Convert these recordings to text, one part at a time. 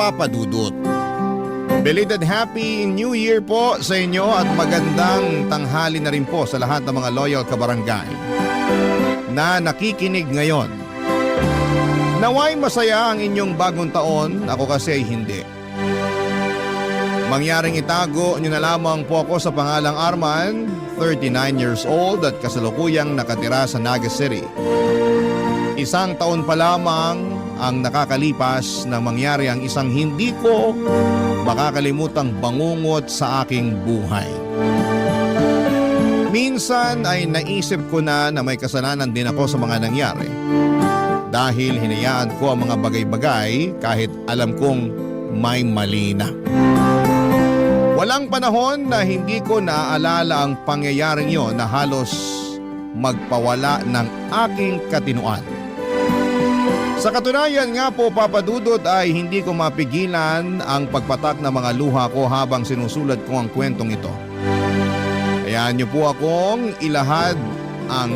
Papa Dudut. Belated Happy New Year po sa inyo at magandang tanghali na rin po sa lahat ng mga loyal kabarangay na nakikinig ngayon. Naway masaya ang inyong bagong taon, ako kasi ay hindi. Mangyaring itago nyo na lamang po ako sa pangalang Arman, 39 years old at kasalukuyang nakatira sa Naga City. Isang taon pa lamang ang nakakalipas nang mangyari ang isang hindi ko makakalimutang bangungot sa aking buhay. Minsan ay naisip ko na may kasalanan din ako sa mga nangyari. Dahil hinayaan ko ang mga bagay-bagay kahit alam kong may mali na. Walang panahon na hindi ko naaalala ang pangyayaring yon na halos magpawala ng aking katinuan. Sa katunayan nga po, Papa Dudut, ay hindi ko mapigilan ang pagpatak ng mga luha ko habang sinusulat ko ang kwentong ito. Hayaan niyo po akong ilahad ang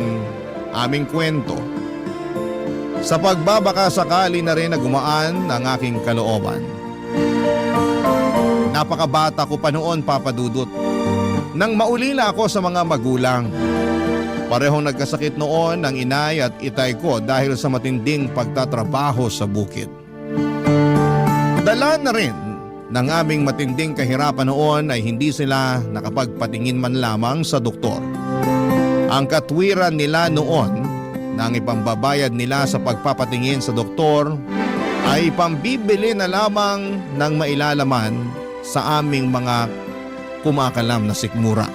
aming kwento. Sa pagbabaka sakali na rin na gumaan ang aking kalooban. Napakabata ko pa noon, Papa Dudut. Nang maulila ako sa mga magulang. Parehong nagkasakit noon ang inay at itay ko dahil sa matinding pagtatrabaho sa bukid. Dala na rin ng aming matinding kahirapan noon ay hindi sila nakapagpatingin man lamang sa doktor. Ang katwiran nila noon na ang ipambabayad nila sa pagpapatingin sa doktor ay pambibili na lamang ng mailalaman sa aming mga kumakalam na sikmura.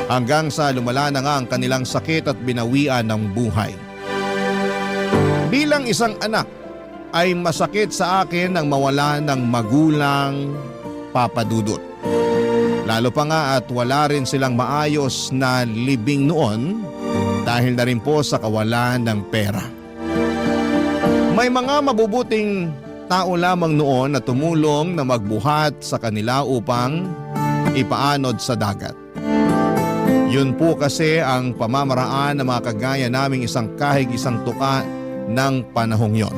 Hanggang sa lumala na nga ang kanilang sakit at binawian ng buhay. Bilang isang anak ay masakit sa akin ang mawala ng magulang, Papa Dudut. Lalo pa nga at wala rin silang maayos na libing noon dahil na rin po sa kawalan ng pera. May mga mabubuting tao lamang noon na tumulong na magbuhat sa kanila upang ipaanod sa dagat. Yun po kasi ang pamamaraan ng mga kagaya naming isang kahig isang tuka ng panahong yon.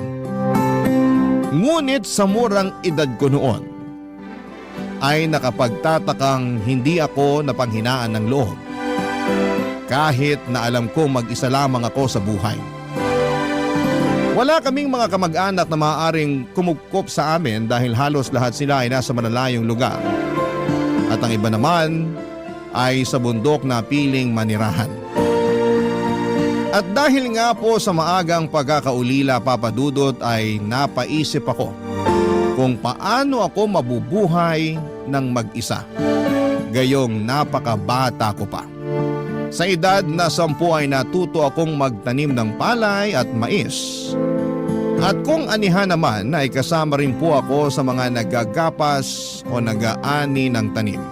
Ngunit sa murang edad ko noon ay nakapagtatakang hindi ako napanghinaan ng loob. Kahit na alam ko mag-isa lamang ako sa buhay. Wala kaming mga kamag-anak na maaaring kumukop sa amin dahil halos lahat sila ay nasa malalayong lugar. At ang iba naman ay sa bundok na piling manirahan. At dahil nga po sa maagang pagkakaulila, Papa Dudut, ay napaisip ako kung paano ako mabubuhay ng mag-isa. Gayong napakabata ko pa. Sa edad na 10 ay natuto akong magtanim ng palay at mais. At kung anihan naman ay kasama rin po ako sa mga nagagapas o nag-aani ng tanim.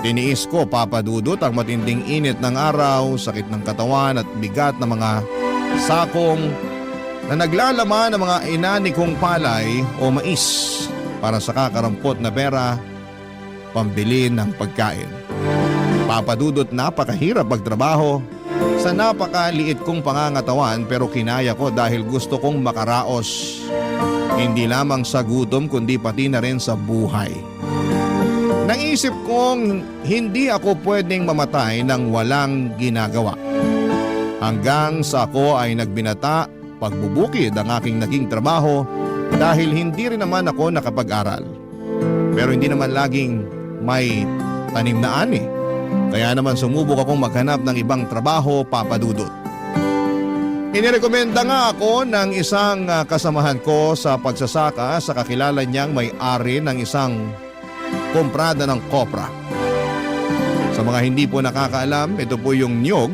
Tiniis ko, Papa Dudut, ang matinding init ng araw, sakit ng katawan at bigat ng mga sakong na naglalaman ng mga inani kong palay o mais para sa kakarampot na pera pambili ng pagkain. Papa Dudut, napakahirap magtrabaho sa napakaliit kong pangangatawan pero kinaya ko dahil gusto kong makaraos. Hindi lamang sa gutom kundi pati na rin sa buhay. Naisip kong hindi ako pwedeng mamatay nang walang ginagawa. Hanggang sa ako ay nagbinata, pagbubukid ang aking naging trabaho dahil hindi rin naman ako nakapag-aral. Pero hindi naman laging may tanim na ani. Kaya naman sumubok akong maghanap ng ibang trabaho, Papa Dudut. Inirekomenda nga ako ng isang kasamahan ko sa pagsasaka sa kakilala niyang may-ari ng isang komprada ng kopra. Sa mga hindi po nakakaalam, ito po yung niyog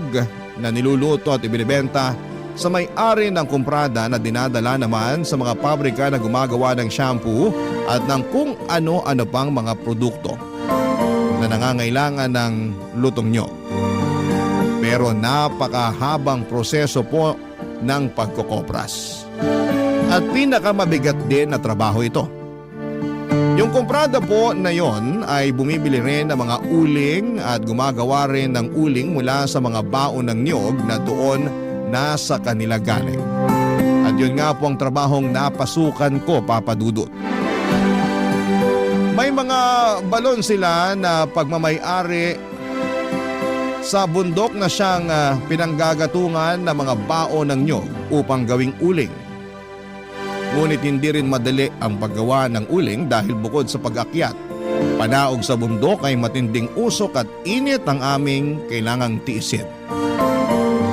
na niluluto at ibinibenta sa may-ari ng komprada na dinadala naman sa mga pabrika na gumagawa ng shampoo at ng kung ano-ano pang mga produkto na nangangailangan ng lutong niyog. Pero napakahabang proseso po ng pagkokopras. At pinakamabigat din na trabaho ito. Yung komprada po na yon ay bumibili rin ng mga uling at gumagawa rin ng uling mula sa mga baon ng niyog na doon nasa kanila galing. At yun nga po ang trabahong napasukan ko, Papa Dudut. May mga balon sila na pagmamay-ari sa bundok na siyang pinanggagatungan ng mga baon ng nyog upang gawing uling. Ngunit hindi rin madali ang paggawa ng uling dahil bukod sa pag-akyat, panaog sa bundok ay matinding usok at init ang aming kailangang tiisin.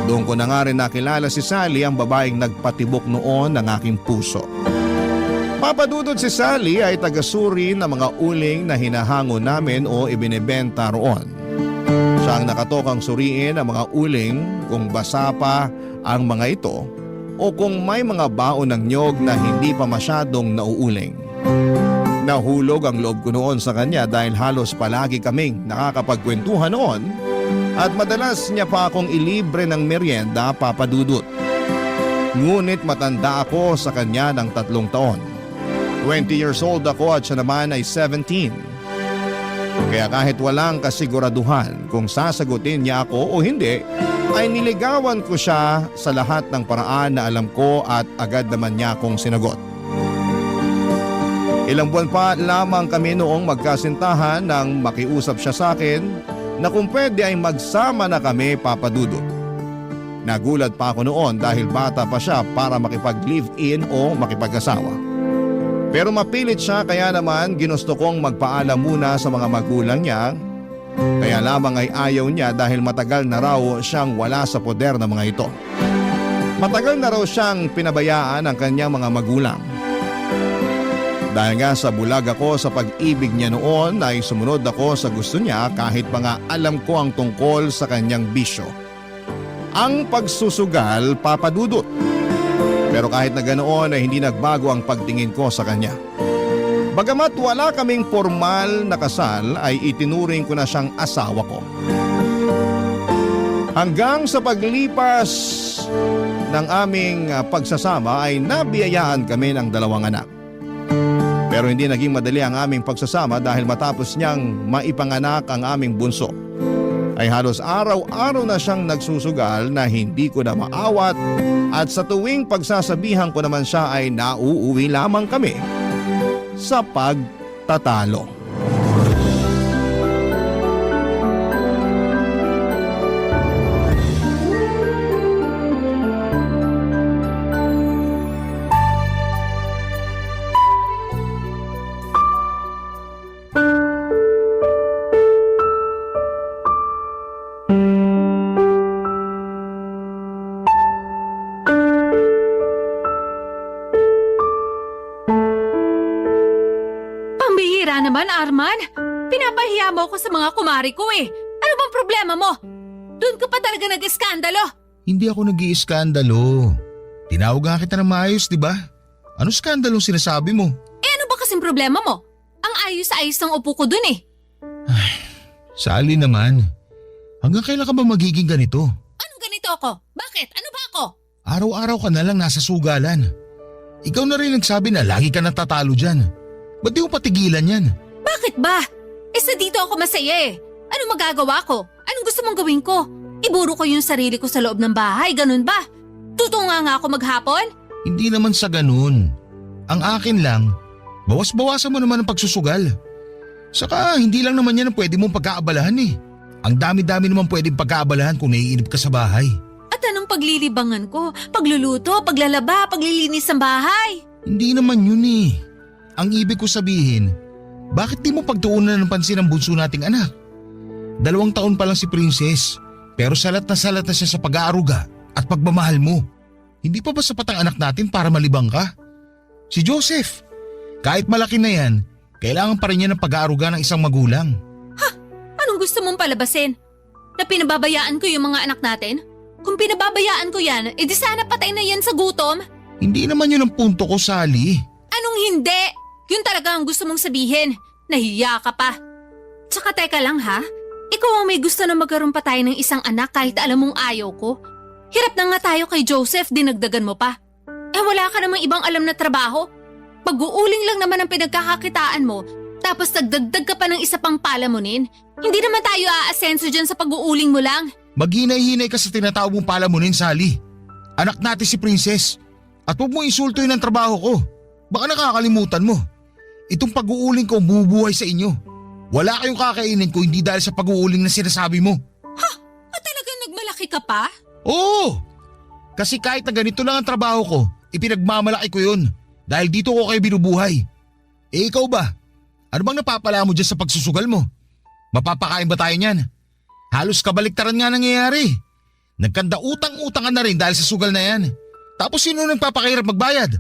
Doon ko na nga rin nakilala si Sally, ang babaeng nagpatibok noon ng aking puso. Papadudod si Sally ay tagasuri ng mga uling na hinahango namin o ibinebenta roon. Siya ang nakatokang suriin ang mga uling kung basa pa ang mga ito o kung may mga baon ng nyog na hindi pa masyadong nauuling. Nahulog ang loob ko noon sa kanya dahil halos palagi kaming nakakapagkwentuhan noon at madalas niya pa akong ilibre ng merienda, Papa Dudut. Ngunit matanda ako sa kanya ng 3 taon. 20 years old ako at siya naman ay 17. Kaya kahit walang kasiguraduhan kung sasagutin niya ako o hindi, ay niligawan ko siya sa lahat ng paraan na alam ko at agad naman niya akong sinagot. Ilang buwan pa lamang kami noong magkasintahan nang makiusap siya sa akin na kung pwede ay magsama na kami, Papa Dudut. Nagulat pa ako noon dahil bata pa siya para makipag-live-in o makipag-asawa. Pero mapilit siya kaya naman ginusto kong magpaalam muna sa mga magulang niya. Kaya lamang ay ayaw niya dahil matagal na raw siyang wala sa poder ng mga ito. Matagal na raw siyang pinabayaan ng kanyang mga magulang. Dahil nga sa bulag ako sa pag-ibig niya noon ay sumunod ako sa gusto niya kahit pa nga alam ko ang tungkol sa kanyang bisyo. Ang pagsusugal, Papa Dudut. Pero kahit na ganoon ay hindi nagbago ang pagtingin ko sa kanya. Bagamat wala kaming formal na kasal ay itinuring ko na siyang asawa ko. Hanggang sa paglipas ng aming pagsasama ay nabiyayaan kami ng 2 anak. Pero hindi naging madali ang aming pagsasama dahil matapos niyang maipanganak ang aming bunso, ay halos araw-araw na siyang nagsusugal na hindi ko na maawat at sa tuwing pagsasabihan ko naman siya ay nauuwi lamang kami sa pagtatalo. Naman, Arman, pinapahiya mo ako sa mga kumari ko eh. Ano bang problema mo? Doon ka pa talaga nag-iskandalo. Hindi ako nag-iiskandalo. Tinawag nga kita ng maayos, di ba? Ano skandalong sinasabi mo? Eh ano ba kasing problema mo? Ang ayos-ayos ng upo ko dun eh. Ay, Sally naman. Hanggang kailan ka ba magiging ganito? Anong ganito ako? Bakit? Ano ba ako? Araw-araw ka na lang nasa sugalan. Ikaw na rin nagsabi na lagi ka natatalo dyan. Ba't di mo patigilan yan? Bakit ba? Eh sa dito ako masaya eh. Ano magagawa ko? Anong gusto mong gawin ko? Iburo ko yung sarili ko sa loob ng bahay, ganun ba? Tutunga nga ako maghapon? Hindi naman sa ganun. Ang akin lang, bawas-bawasan mo naman ang pagsusugal. Saka hindi lang naman yan ang pwede mong pagkaabalahan eh. Ang dami-dami naman pwedeng pagkaabalahan kung naiinip ka sa bahay. At anong paglilibangan ko? Pagluluto, paglalaba, paglilinis ng bahay? Hindi naman yun eh. Ang ibig ko sabihin, bakit di mo pagtuunan ng pansin ang bunso nating anak? 2 taon pa lang si Princess, pero salat na siya sa pag-aaruga at pagmamahal mo. Hindi pa ba sapat ang anak natin para malibang ka? Si Joseph, kahit malaki na yan, kailangan pa rin niya ng pag-aaruga ng isang magulang. Ha? Anong gusto mong palabasin? Na pinababayaan ko yung mga anak natin? Kung pinababayaan ko yan, edi sana patay na yan sa gutom? Hindi naman yun ang punto ko, Sally. Anong hindi? Yun talaga ang gusto mong sabihin. Nahiya ka pa. Tsaka teka lang ha, ikaw ang may gusto na magkaroon pa tayo ng isang anak kahit alam mong ayaw ko. Hirap na nga tayo kay Joseph, dinagdagan mo pa. Eh wala ka namang ibang alam na trabaho. Pag-uuling lang naman ang pinagkakakitaan mo, tapos nagdagdag ka pa ng isa pang palamunin. Hindi naman tayo aasenso dyan sa pag-uuling mo lang. Maghinay-hinay ka sa tinatawag mong palamunin, Sally. Anak natin si Princess. At huwag mo insultuin ang trabaho ko. Baka nakakalimutan mo. Itong pag-uuling ko bubuhay sa inyo. Wala kayong kakainin ko hindi dahil sa pag-uuling na sinasabi mo. At talagang nagmalaki ka pa? Oo! Kasi kahit na ganito lang ang trabaho ko, ipinagmamalaki ko yun. Dahil dito ko kayo binubuhay. Eh ikaw ba? Ano bang napapala mo dyan sa pagsusugal mo? Mapapakain ba tayo niyan? Halos kabaliktaran nga nangyayari. Nagkanda utang-utang ka na rin dahil sa sugal na yan. Tapos sino nagpapakahirap magbayad?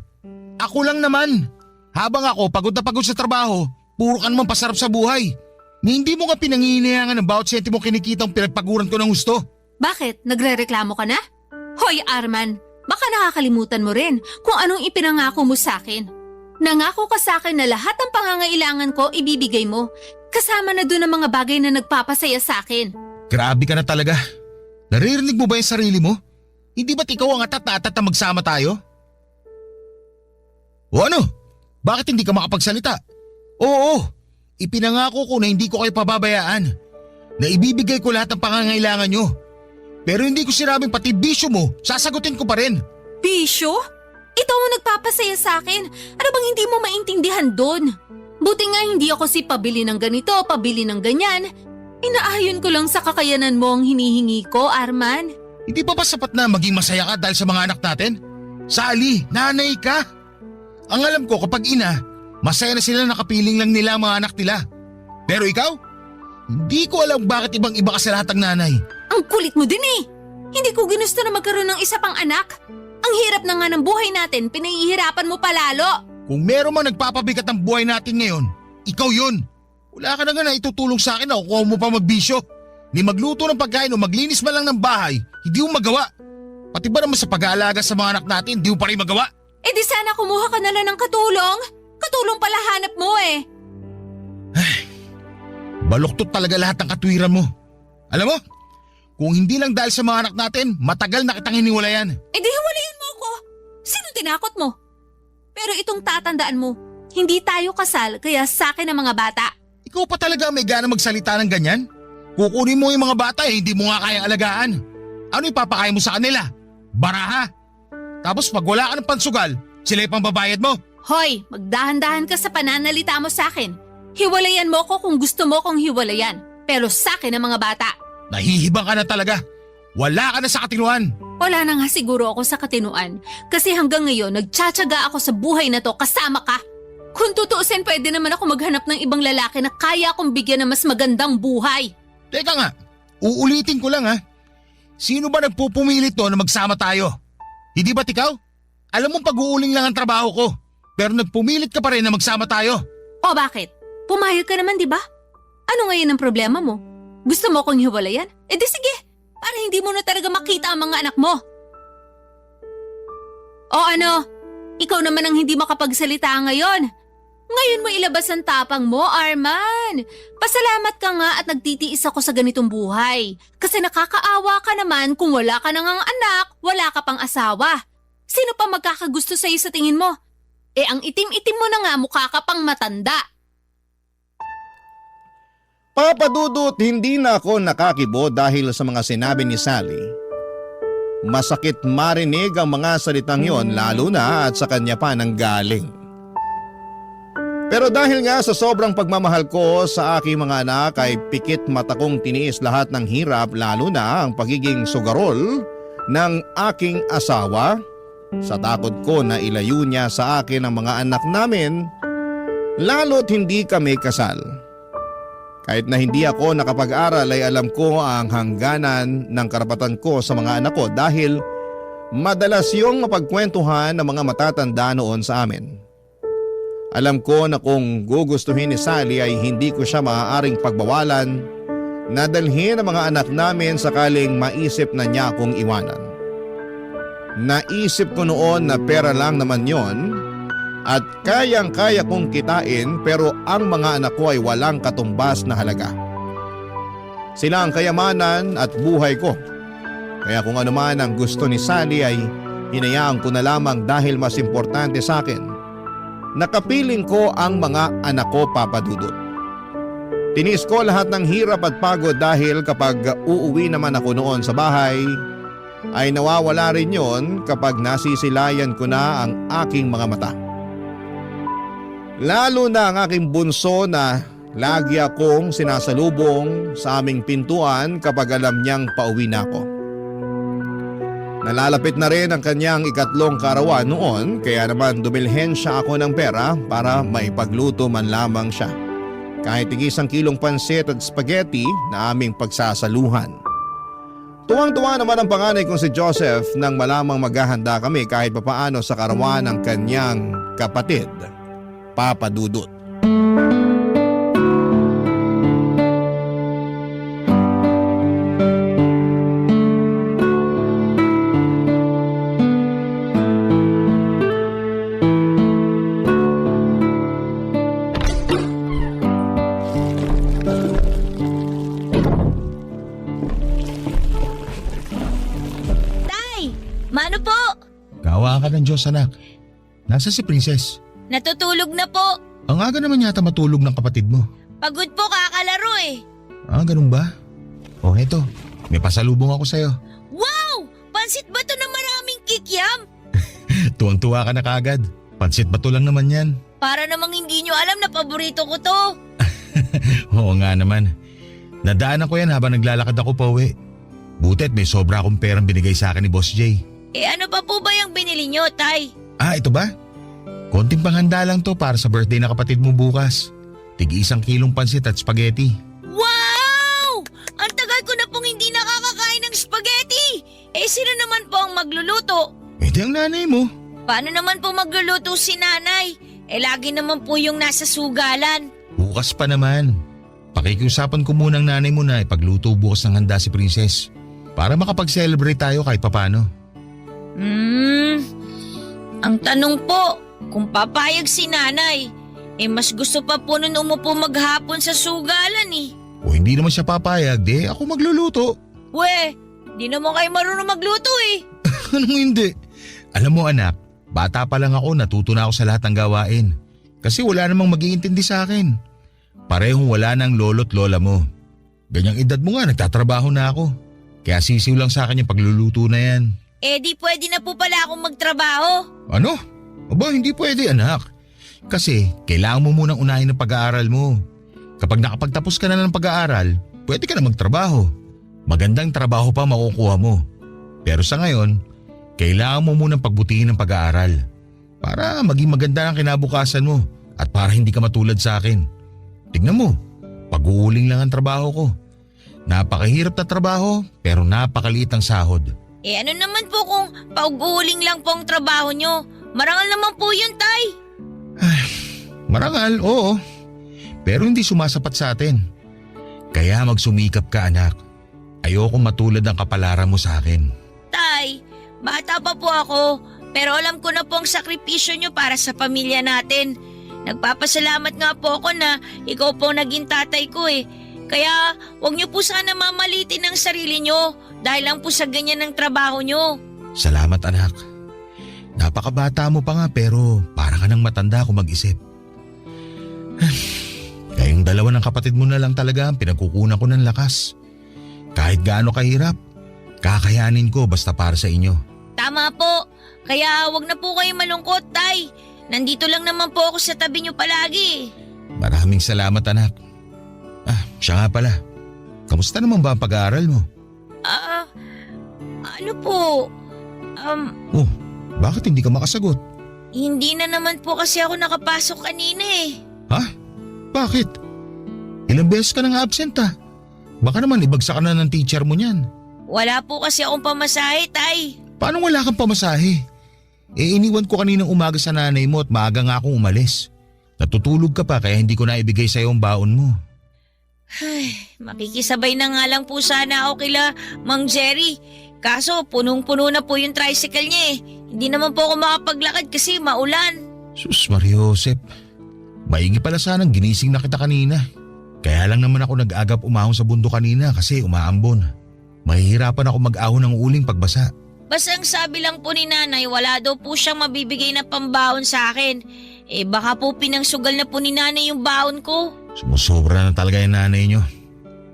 Ako lang naman. Habang ako pagod na pagod sa trabaho, puro ka naman pasarap sa buhay. Ni hindi mo nga pinanghihinayangan ng bawat sentimo kinikitang pinagpaguran ko ng gusto. Bakit? Nagrereklamo ka na? Hoy Arman, baka nakakalimutan mo rin kung anong ipinangako mo sa akin. Nangako ka sa akin na lahat ng pangangailangan ko ibibigay mo. Kasama na doon ang mga bagay na nagpapasaya sa akin. Grabe ka na talaga. Naririnig mo ba yung sarili mo? Hindi ba't ikaw ang atat na magsama tayo? O ano? Bakit hindi ka makapagsalita? Oo, ipinangako ko na hindi ko kayo pababayaan. Na ibibigay ko lahat ng pangangailangan nyo. Pero hindi ko sinabing pati bisyo mo, sasagutin ko pa rin. Bisyo? Ito ang nagpapasaya sa akin. Ano bang hindi mo maintindihan doon? Buti nga hindi ako si pabili ng ganito, pabili ng ganyan. Inaayon ko lang sa kakayanan mo ang hinihingi ko, Arman. Hindi ba sapat na maging masaya ka dahil sa mga anak natin? Sally, nanay ka. Ang alam ko kapag ina, masaya na sila nakapiling lang nila ang mga anak nila. Pero ikaw? Hindi ko alam bakit ibang-iba ka sa lahat ng nanay. Ang kulit mo din eh. Hindi ko ginusto na magkaroon ng isa pang anak. Ang hirap na nga ng buhay natin, pinahihirapan mo palalo. Kung meron man nagpapabigat ang buhay natin ngayon, ikaw yun. Wala ka na nga na itutulong sa akin na kukuha mo pa magbisyo. Ni magluto ng pagkain o maglinis man lang ng bahay, hindi mo magawa. Pati ba naman sa pag-aalaga sa mga anak natin, hindi mo pa rin magawa? Eh di sana kumuha ka na lang ng katulong. Katulong pala hanap mo eh. Baluktot talaga lahat ng katwiran mo. Alam mo, kung hindi lang dahil sa mga anak natin, matagal na kitang hiniwalayan. Eh di hiwalayan mo ako. Sino tinakot mo? Pero itong tatandaan mo, hindi tayo kasal kaya sa akin ang mga bata. Ikaw pa talaga may gana magsalita ng ganyan? Kukunin mo yung mga bata eh, hindi mo nga kayang alagaan. Ano ipapakain mo sa kanila? Baraha? Tapos pag wala ka ng pansugal, sila yung pambabayad mo. Hoy, magdahan-dahan ka sa pananalita mo sa akin. Hiwalayan mo ko kung gusto mo kong hiwalayan. Pero sa akin ang mga bata. Nahihibang ka na talaga. Wala ka na sa katinuan. Wala na nga siguro ako sa katinuan. Kasi hanggang ngayon, nagtsatsaga ako sa buhay na to kasama ka. Kung tutuusin, pwede naman ako maghanap ng ibang lalaki na kaya akong bigyan ng mas magandang buhay. Teka nga, uulitin ko lang ha. Sino ba nagpupumilit to na magsama tayo? Hindi ba't ikaw? Alam mong pag-uuling lang ang trabaho ko. Pero nagpumilit ka pa rin na magsama tayo. O bakit? Pumayag ka naman, di ba? Ano ngayon ang problema mo? Gusto mo kong hiwalayan? Eh di sige, para hindi mo na talaga makita ang mga anak mo. O ano? Ikaw naman ang hindi makapagsalita ngayon. Ngayon mo ilabas ang tapang mo, Arman. Pasalamat ka nga at nagtitiis ako sa ganitong buhay. Kasi nakakaawa ka naman kung wala ka nang anak, wala ka pang asawa. Sino pa magkakagusto sa'yo sa tingin mo? Eh ang itim-itim mo na nga, mukha ka pang matanda. Papadudot, hindi na ako nakakibo dahil sa mga sinabi ni Sally. Masakit marinig ang mga salitang yon lalo na at sa kanya pa nang galing. Pero dahil nga sa sobrang pagmamahal ko sa aking mga anak ay pikit mata kong tiniis lahat ng hirap lalo na ang pagiging sugarol ng aking asawa sa takot ko na ilayo niya sa akin ang mga anak namin lalo't hindi kami kasal. Kahit na hindi ako nakapag-aral ay alam ko ang hangganan ng karapatan ko sa mga anak ko dahil madalas yung mapagkwentuhan ng mga matatanda noon sa amin. Alam ko na kung gugustuhin ni Sally ay hindi ko siya maaaring pagbawalan na dalhin ang mga anak namin sakaling maisip na niya akong iwanan. Naisip ko noon na pera lang naman yon at kayang-kaya kong kitain pero ang mga anak ko ay walang katumbas na halaga. Sila ang kayamanan at buhay ko. Kaya kung ano man ang gusto ni Sally ay hinayaan ko na lamang dahil mas importante sa akin. Nakapiling ko ang mga anak ko, Papa Dudut. Tinis ko lahat ng hirap at pagod dahil kapag uuwi naman ako noon sa bahay ay nawawala rin yon kapag nasisilayan ko na ang aking mga mata. Lalo na ang aking bunso na lagi akong sinasalubong sa aming pintuan kapag alam niyang pauwi na ako. Nalalapit na rin ang kanyang ikatlong karawan noon kaya naman dumilhen siya ako ng pera para maipagluto man lamang siya. Kahit tig-1 kilong pansit at spaghetti na aming pagsasaluhan. Tuwang-tuwa naman ang panganay kong si Joseph nang malamang maghahanda kami kahit papaano sa karawan ng kanyang kapatid, Papa Dudut. Mano po? Kawa ka ng Diyos anak. Nasa si Princess? Natutulog na po. Ang aga naman yata matulog ng kapatid mo. Pagod po kakalaro eh. Ah, ganun ba? O eto, may pasalubong ako sa'yo. Wow! Pansit ba to na maraming kikiam? Tuwang-tuwa ka na kagad. Pansit bato lang naman yan. Para namang hindi nyo alam na paborito ko to. Oo nga naman. Nadaanan ko yan habang naglalakad ako pa uwi. Butit may sobra akong perang binigay sa akin ni Boss Jay. Ano pa po ba yung binili nyo, Tay? Ah, ito ba? Konting panghanda lang to para sa birthday na kapatid mo bukas. Tig-1 kilong pansit at spaghetti. Wow! Ang tagal ko na pong hindi nakakakain ng spaghetti. Sino naman po ang magluluto? Di ang nanay mo. Paano naman po magluluto si nanay? Lagi naman po yung nasa sugalan. Bukas pa naman. Pakikiusapan ko muna ang nanay mo na ipagluto bukas ng handa si Princess. Para makapag-celebrate tayo kahit papano. Ang tanong po, kung papayag si nanay, mas gusto pa po nun umupo maghapon sa sugalan eh. O hindi naman siya papayag, di ako magluluto. We, di naman kayo marunong magluto eh. Anong hindi? Alam mo anak, bata pa lang ako natuto na ako sa lahat ng gawain. Kasi wala namang mag-iintindi sa akin. Parehong wala ng lolo't lola mo. Ganyang edad mo nga, nagtatrabaho na ako. Kaya sisiw lang sa akin yung pagluluto na yan. Di pwede na po pala akong magtrabaho. Ano? Aba, hindi pwede anak. Kasi kailangan mo munang unahin ang pag-aaral mo. Kapag nakapagtapos ka na ng pag-aaral, pwede ka na magtrabaho. Magandang trabaho pa makukuha mo. Pero sa ngayon, kailangan mo munang pagbutihin ang pag-aaral. Para maging maganda ang kinabukasan mo at para hindi ka matulad sa akin. Tignan mo, pag-uuling lang ang trabaho ko. Napakahirap na trabaho pero napakaliit ang sahod. Ano naman po kung pag-uuling lang po ang trabaho nyo? Marangal naman po yun, Tay. Marangal, oo. Pero hindi sumasapat sa atin. Kaya magsumikap ka anak. Ayokong matulad ang kapalaran mo sa akin. Tay, bata pa po ako. Pero alam ko na po ang sakripisyo nyo para sa pamilya natin. Nagpapasalamat nga po ako na ikaw po naging tatay ko eh. Kaya huwag niyo po sana mamalitin ang sarili niyo dahil lang po sa ganyan ng trabaho niyo. Salamat anak. Napakabata mo pa nga pero para ka nang matanda kung mag-isip. Kayong dalawa ng kapatid mo na lang talaga ang pinagkukunan ko ng lakas. Kahit gaano kahirap, kakayanin ko basta para sa inyo. Tama po. Kaya huwag na po kayong malungkot, Tay. Nandito lang naman po ako sa tabi niyo palagi. Maraming salamat anak. Siya nga pala. Kamusta naman ba ang pag-aaral mo? Ano po? Oh, bakit hindi ka makasagot? Hindi na naman po kasi ako nakapasok kanina eh. Ha? Bakit? Ilang beses ka nang absent Baka naman ibagsak ka na ng teacher mo niyan. Wala po kasi akong pamasahe, Tay. Paano wala kang pamasahe? Iniwan ko kaninang umaga sa nanay mo at maaga nga akong umalis. Natutulog ka pa kaya hindi ko na ibigay sa'yo ang baon mo. Makikisabay na nga lang po sana ako kila Mang Jerry. Kaso punong-puno na po yung tricycle niya eh. Hindi naman po ako makapaglakad kasi maulan. Sus Mariosep, maigi pala sanang ginising na kita kanina. Kaya lang naman ako nag-agap umahon sa bundok kanina kasi umaambon. Mahihirapan ako mag-ahon ng uling pagbasa. Basta ang sabi lang po ni nanay, wala daw po siyang mabibigay na pambaon sa akin. Baka po pinangsugal na po ni nanay yung baon ko. Sumusobra na talaga yung nanay nyo.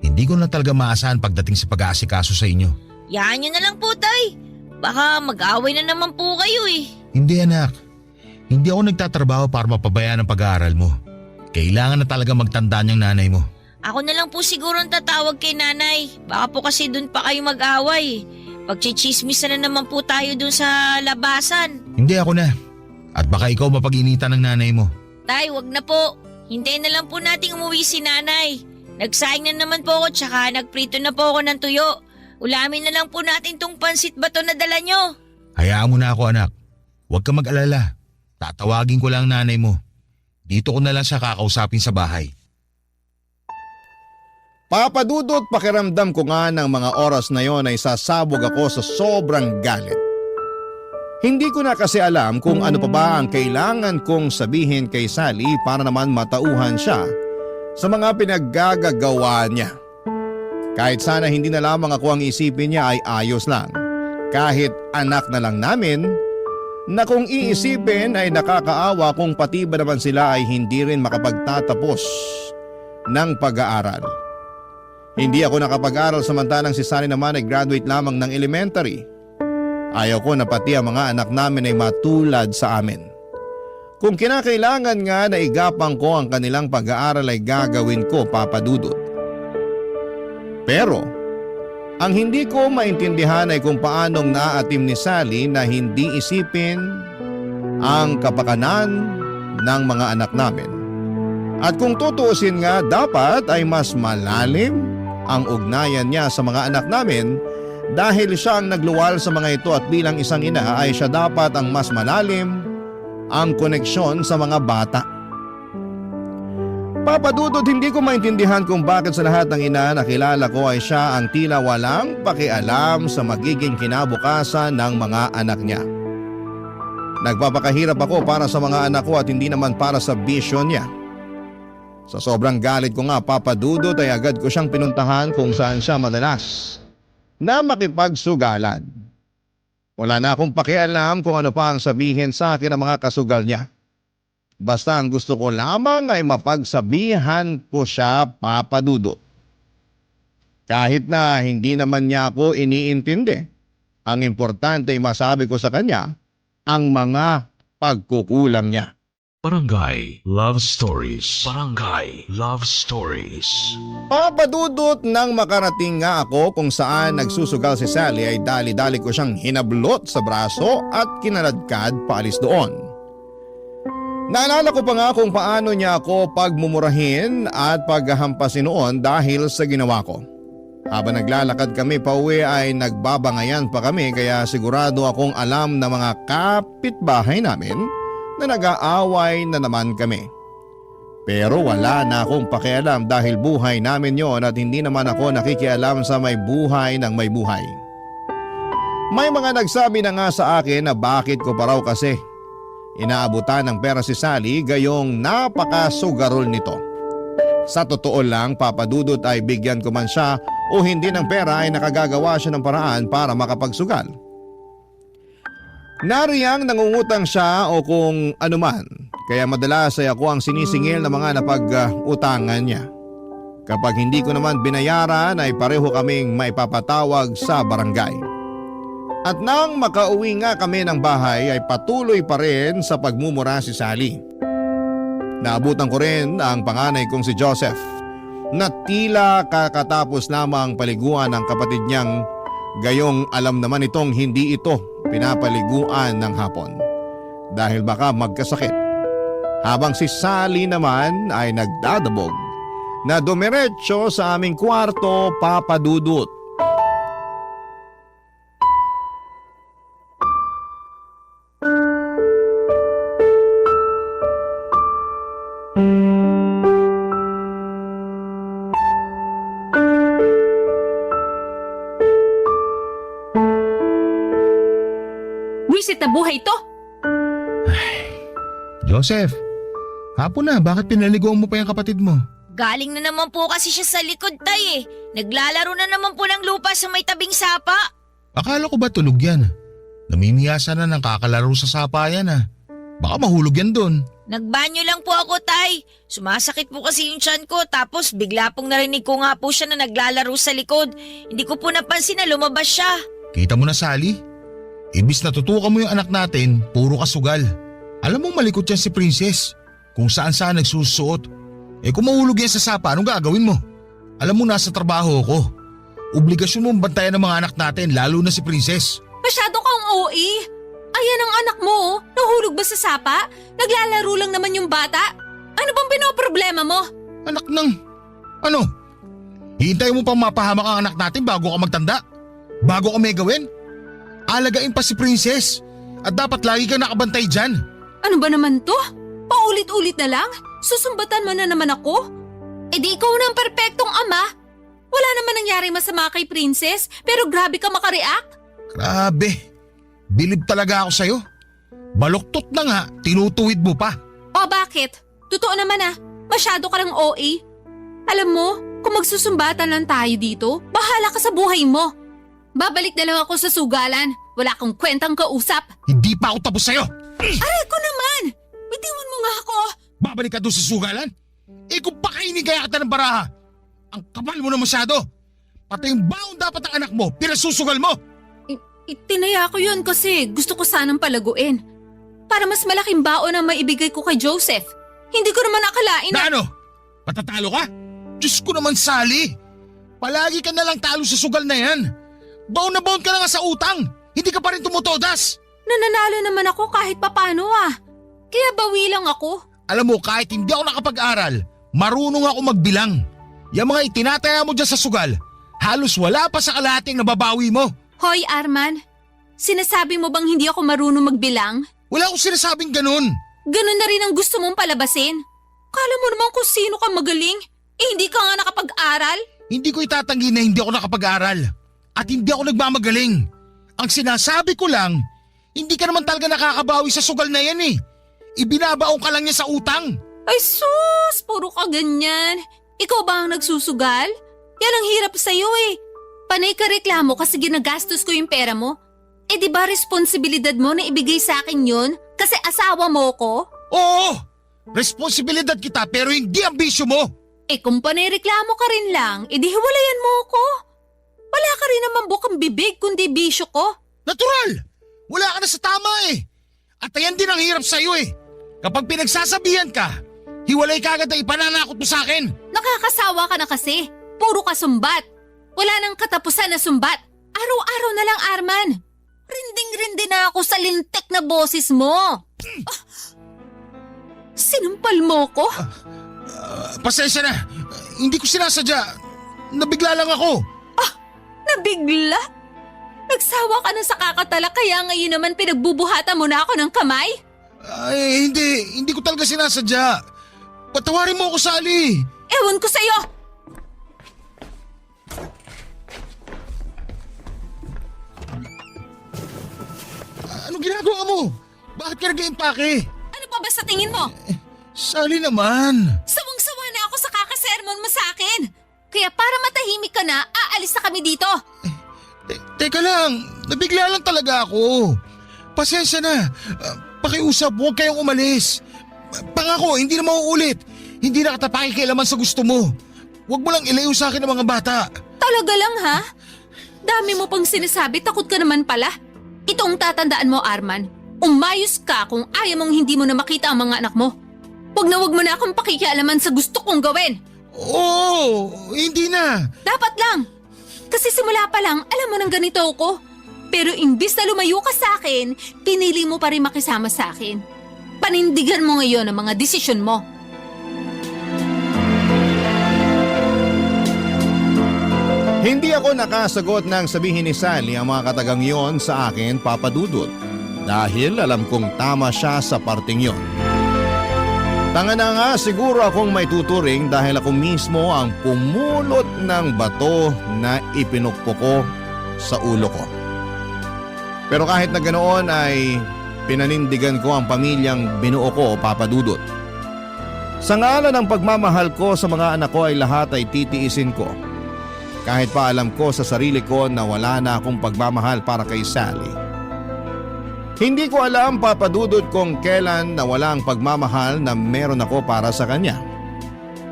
Hindi ko na talaga maasahan pagdating sa pag-aasikaso sa inyo. Yahan nyo na lang po, tay. Baka mag-away na naman po kayo eh. Hindi anak, hindi ako nagtatrabaho para mapabayaan ang pag-aaral mo. Kailangan na talaga magtanda niyang nanay mo. Ako na lang po siguro ang tatawag kay nanay. Baka po kasi dun pa kayo mag-away. Pagchichismis na naman po tayo dun sa labasan. Hindi ako na. At baka ikaw mapag-initan ng nanay mo. Tay, wag na po. Hintayin na lang po nating umuwi si nanay. Nagsaing na naman po ako tsaka nagprito na po ako ng tuyo. Ulamin na lang po natin tong pansit bato na dala nyo. Hayaan mo na ako anak. Huwag ka mag-alala. Tatawagin ko lang ang nanay mo. Dito ko na lang siya kakausapin sa bahay. Papadudot, pakiramdam ko nga ng mga oras na yon ay sasabog ako sa sobrang galit. Hindi ko na kasi alam kung ano pa ba ang kailangan kong sabihin kay Sally para naman matauhan siya sa mga pinaggagawa niya. Kahit sana hindi na lamang ako ang isipin niya ay ayos lang. Kahit anak na lang namin, na kung iisipin ay nakakaawa kung pati ba naman sila ay hindi rin makapagtatapos ng pag-aaral. Hindi ako nakapag-aral samantalang si Sally naman ay graduate lamang ng elementary. Ayaw ko na pati ang mga anak namin ay matulad sa amin. Kung kinakailangan nga na igapang ko ang kanilang pag-aaral ay gagawin ko, Papa Dudut. Pero, ang hindi ko maintindihan ay kung paanong naaatim ni Sally na hindi isipin ang kapakanan ng mga anak namin. At kung tutuusin nga, dapat ay mas malalim ang ugnayan niya sa mga anak namin dahil siya ang nagluwal sa mga ito at bilang isang ina ay siya dapat ang mas malalim ang koneksyon sa mga bata. Papadudod, hindi ko maintindihan kung bakit sa lahat ng ina na kilala ko ay siya ang tila walang pakialam sa magiging kinabukasan ng mga anak niya. Nagpapakahirap ako para sa mga anak ko at hindi naman para sa bisyon niya. Sa sobrang galit ko nga, Papadudod, ay agad ko siyang pinuntahan kung saan siya madalas na makipagsugalan. Wala na akong pakialam kung ano pa ang sabihin sa akin ng mga kasugal niya. Basta ang gusto ko lamang ay mapagsabihan ko siya, Papadudod. Kahit na hindi naman niya ako iniintindi, ang importante ay masabi ko sa kanya ang mga pagkukulang niya. Barangay Love Stories. Barangay Love Stories. Papadudot nang makarating nga ako kung saan nagsusugal si Sally ay dali-dali ko siyang hinablot sa braso at kinaladkad paalis doon. Naalala ko pa nga kung paano niya ako pagmumurahin at paghahampasin noon dahil sa ginawa ko. Habang naglalakad kami pauwi ay nagbabangayan pa kami kaya sigurado akong alam ng mga kapitbahay namin na nag-aaway na naman kami. Pero wala na akong pakialam dahil buhay namin yon at hindi naman ako nakikialam sa may buhay ng may buhay. May mga nagsabi na nga sa akin na bakit ko pa raw kasi inaabutan ng pera si Sally gayong napakasugarol nito. Sa totoo lang, Papadudot, ay bigyan ko man siya o hindi ng pera ay nakagagawa siya ng paraan para makapagsugal. Nariyang nangungutang siya o kung anuman, kaya madalas ay ako ang sinisingil ng mga napag-utangan niya. Kapag hindi ko naman binayaran ay pareho kaming maipapatawag sa barangay. At nang makauwi nga kami ng bahay ay patuloy pa rin sa pagmumura si Sally. Naabutan ko rin ang panganay kong si Joseph na tila kakatapos lamang paliguan ng kapatid niyang gayong alam naman itong hindi ito pinapaliguan ng hapon dahil baka magkasakit. Habang si Sally naman ay nagdadabog na dumiretso sa aming kwarto, Papadudot. Wisit na buhay to! Joseph, hapon na, bakit pinaliguan mo pa yung kapatid mo? Galing na naman po kasi siya sa likod, tay eh. Naglalaro na naman po ng lupa sa may tabing sapa. Akala ko ba tulog yan? Namimiyasa na ng kakalaro sa sapa yan ah. Baka mahulog yan doon. Nagbanyo lang po ako, Tay. Sumasakit po kasi yung tiyan ko tapos bigla pong narinig ko nga po siya na naglalaro sa likod. Hindi ko po napansin na lumabas siya. Kita mo na, Sally? Ibis natutukan mo yung anak natin, puro kasugal. Alam mong malikot yan si Princess. Kung saan nagsusuot. Kung mahulog yan sa sapa, anong gagawin mo? Alam mo, nasa trabaho ko. Obligasyon mong bantayan ng mga anak natin, lalo na si Princess. Masyado kang OA. Ayan ang anak mo, oh. Nahulog ba sa sapa? Naglalaro lang naman yung bata. Ano bang pinoproblema mo? Anak ng… Ano? Hihintay mo pang mapahamak ang anak natin bago ka magtanda? Bago ka may gawin? Alagain pa si Princess. At dapat lagi kang nakabantay dyan. Ano ba naman to? Paulit-ulit na lang? Susumbatan mo na naman ako? Di ikaw na ang perpektong ama. Wala naman nangyari masama kay Princess, pero grabe ka makareact. Grabe. Bilib talaga ako sa'yo. Baluktot na nga, tinutuwid mo pa. O bakit? Totoo naman masyado ka lang OA. Alam mo, kung magsusumbatan lang tayo dito, bahala ka sa buhay mo. Babalik na lang ako sa sugalan. Wala kang kwentang kausap. Hindi pa ako tapos sa'yo. Aray ko naman! Bitiwan mo nga ako. Babalik ka doon sa sugalan? Kung pakainin kaya kita ng baraha, ang kapal mo na masyado. Pati yung baon dapat ang anak mo, pinasusugal mo. Itinaya ko yun kasi gusto ko sanang palaguin. Para mas malaking baon ang maibigay ko kay Joseph. Hindi ko naman akalain Na ano? Patatalo ka? Diyos ko naman, Sally. Palagi ka na lang talo sa sugal na yan. Baon na baon ka na nga sa utang. Hindi ka pa rin tumutodas. Nananalo naman ako kahit papano Kaya bawi lang ako. Alam mo, kahit hindi ako nakapag-aral, marunong ako magbilang. Yung mga itinataya mo dyan sa sugal, halos wala pa sa kalahating nababawi mo. Hoy Arman, sinasabi mo bang hindi ako marunong magbilang? Wala akong sinasabing ganun. Ganun na rin ang gusto mong palabasin. Kala mo naman kung sino ka magaling. Hindi ka nga nakapag-aral. Hindi ko itatanggi na hindi ako nakapag-aral. At hindi ako nagmamagaling. Ang sinasabi ko lang, hindi ka naman talaga nakakabawi sa sugal na yan eh. Ibinabaong ka lang niya sa utang. Ay sus, puro ka ganyan. Ikaw ba ang nagsusugal? Yan ang hirap sa'yo eh. Panay ka reklamo kasi ginagastos ko yung pera mo. Di ba responsibilidad mo na ibigay sa akin yun? Kasi asawa mo ko? Oo! Responsibilidad kita pero hindi ang bisyo mo. Kung panay reklamo ka rin lang, di hiwalayan mo ko. Wala ka rin naman bukang bibig kundi bisyo ko. Natural! Wala ka na sa tama eh. At ayan din ang hirap sa'yo eh. Kapag pinagsasabihan ka, hiwalay ka agad na ipananakot mo sa akin. Nakakasawa ka na kasi. Puro ka sumbat. Wala nang katapusan na sumbat. Araw-araw na lang, Arman. Rinding-rindi na ako sa lintik na boses mo. Sinampal mo ko? Pasensya na. Hindi ko sinasadya. Nabigla lang ako. Nabigla? Nagsawa ka na sa kakatala kaya ngayon naman pinagbubuhatan mo na ako ng kamay? Ay, hindi ko talaga sinasadya. Patawarin mo ako, Sally. Ewan ko sa'yo. Anong ginagawa mo? Bakit ka nag-iimpake? Ano pa ba sa tingin mo? Sally naman. Sawang-sawa na ako sa kakasermon mo sa akin. Kaya para matahimik ka na, aalis na kami dito. Teka lang, nabigla lang talaga ako. Pasensya na. Pakiusap, huwag kayong umalis. Pangako, hindi na mauulit. Hindi na kita pakikialaman sa gusto mo. Huwag mo lang ilayo sa akin ng mga bata. Talaga lang ha? Dami mo pang sinasabi, takot ka naman pala. Ito ang tatandaan mo, Arman. Umayos ka kung ayaw mong hindi mo na makita ang mga anak mo. Huwag mo na akong pakikialaman sa gusto kong gawin. Oo, hindi na. Dapat lang. Kasi simula pa lang, alam mo nang ganito ako. Pero imbis na lumayo ka sa akin, pinili mo pa rin makisama sa akin. Panindigan mo ngayon ang mga desisyon mo. Hindi ako nakasagot nang sabihin ni Sally ang mga katagang yon sa akin, Papa Dudut. Dahil alam kong tama siya sa parting yon. Tanga na nga siguro akong may tuturing dahil ako mismo ang pumulot ng bato na ipinukpok ko sa ulo ko. Pero kahit na ganoon ay pinanindigan ko ang pamilyang binuo ko, Papa Dudut. Sa ngalan ng pagmamahal ko sa mga anak ko ay lahat ay titiisin ko. Kahit pa alam ko sa sarili ko na wala na akong pagmamahal para kay Sally. Hindi ko alam, Papa Dudut, kung kailan nawala ang pagmamahal na meron ako para sa kanya.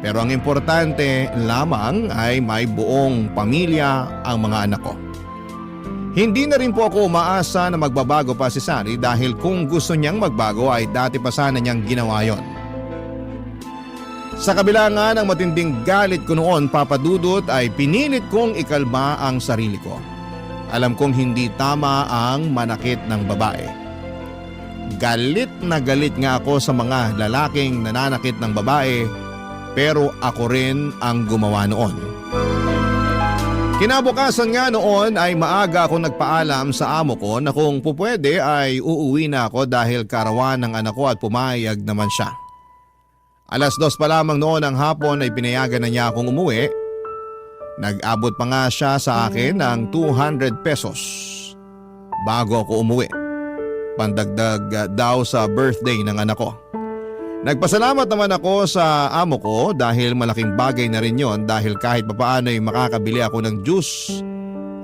Pero ang importante lamang ay may buong pamilya ang mga anak ko. Hindi na rin po ako umaasa na magbabago pa si Sally dahil kung gusto niyang magbago ay dati pa sana niyang ginawa yon. Sa kabila nga ng matinding galit ko noon, Papa Dudut, ay pinilit kong ikalma ang sarili ko. Alam kong hindi tama ang manakit ng babae. Galit na galit nga ako sa mga lalaking nananakit ng babae, pero ako rin ang gumawa noon. Kinabukasan nga noon ay maaga akong nagpaalam sa amo ko na kung pupwede ay uuwi na ako dahil karawan ng anak ko at pumayag naman siya. 2:00 pa lamang noon ng hapon ay pinayagan na niya akong umuwi. Nag-abot pa nga siya sa akin ng 200 pesos bago ako umuwi. Pandagdag daw sa birthday ng anak ko. Nagpasalamat naman ako sa amo ko dahil malaking bagay na rin yon dahil kahit papaano ay makakabili ako ng juice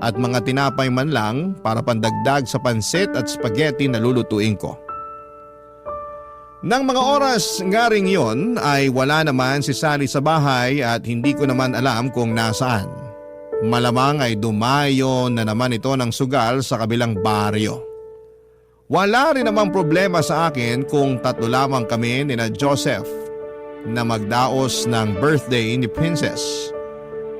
at mga tinapay man lang para pandagdag sa pansit at spaghetti na lulutuin ko. Nang mga oras nga ring yon ay wala naman si Sally sa bahay at hindi ko naman alam kung nasaan. Malamang ay dumayo na naman ito ng sugal sa kabilang baryo. Wala rin namang problema sa akin kung 3 lamang kami ni na Joseph na magdaos ng birthday ni Princess.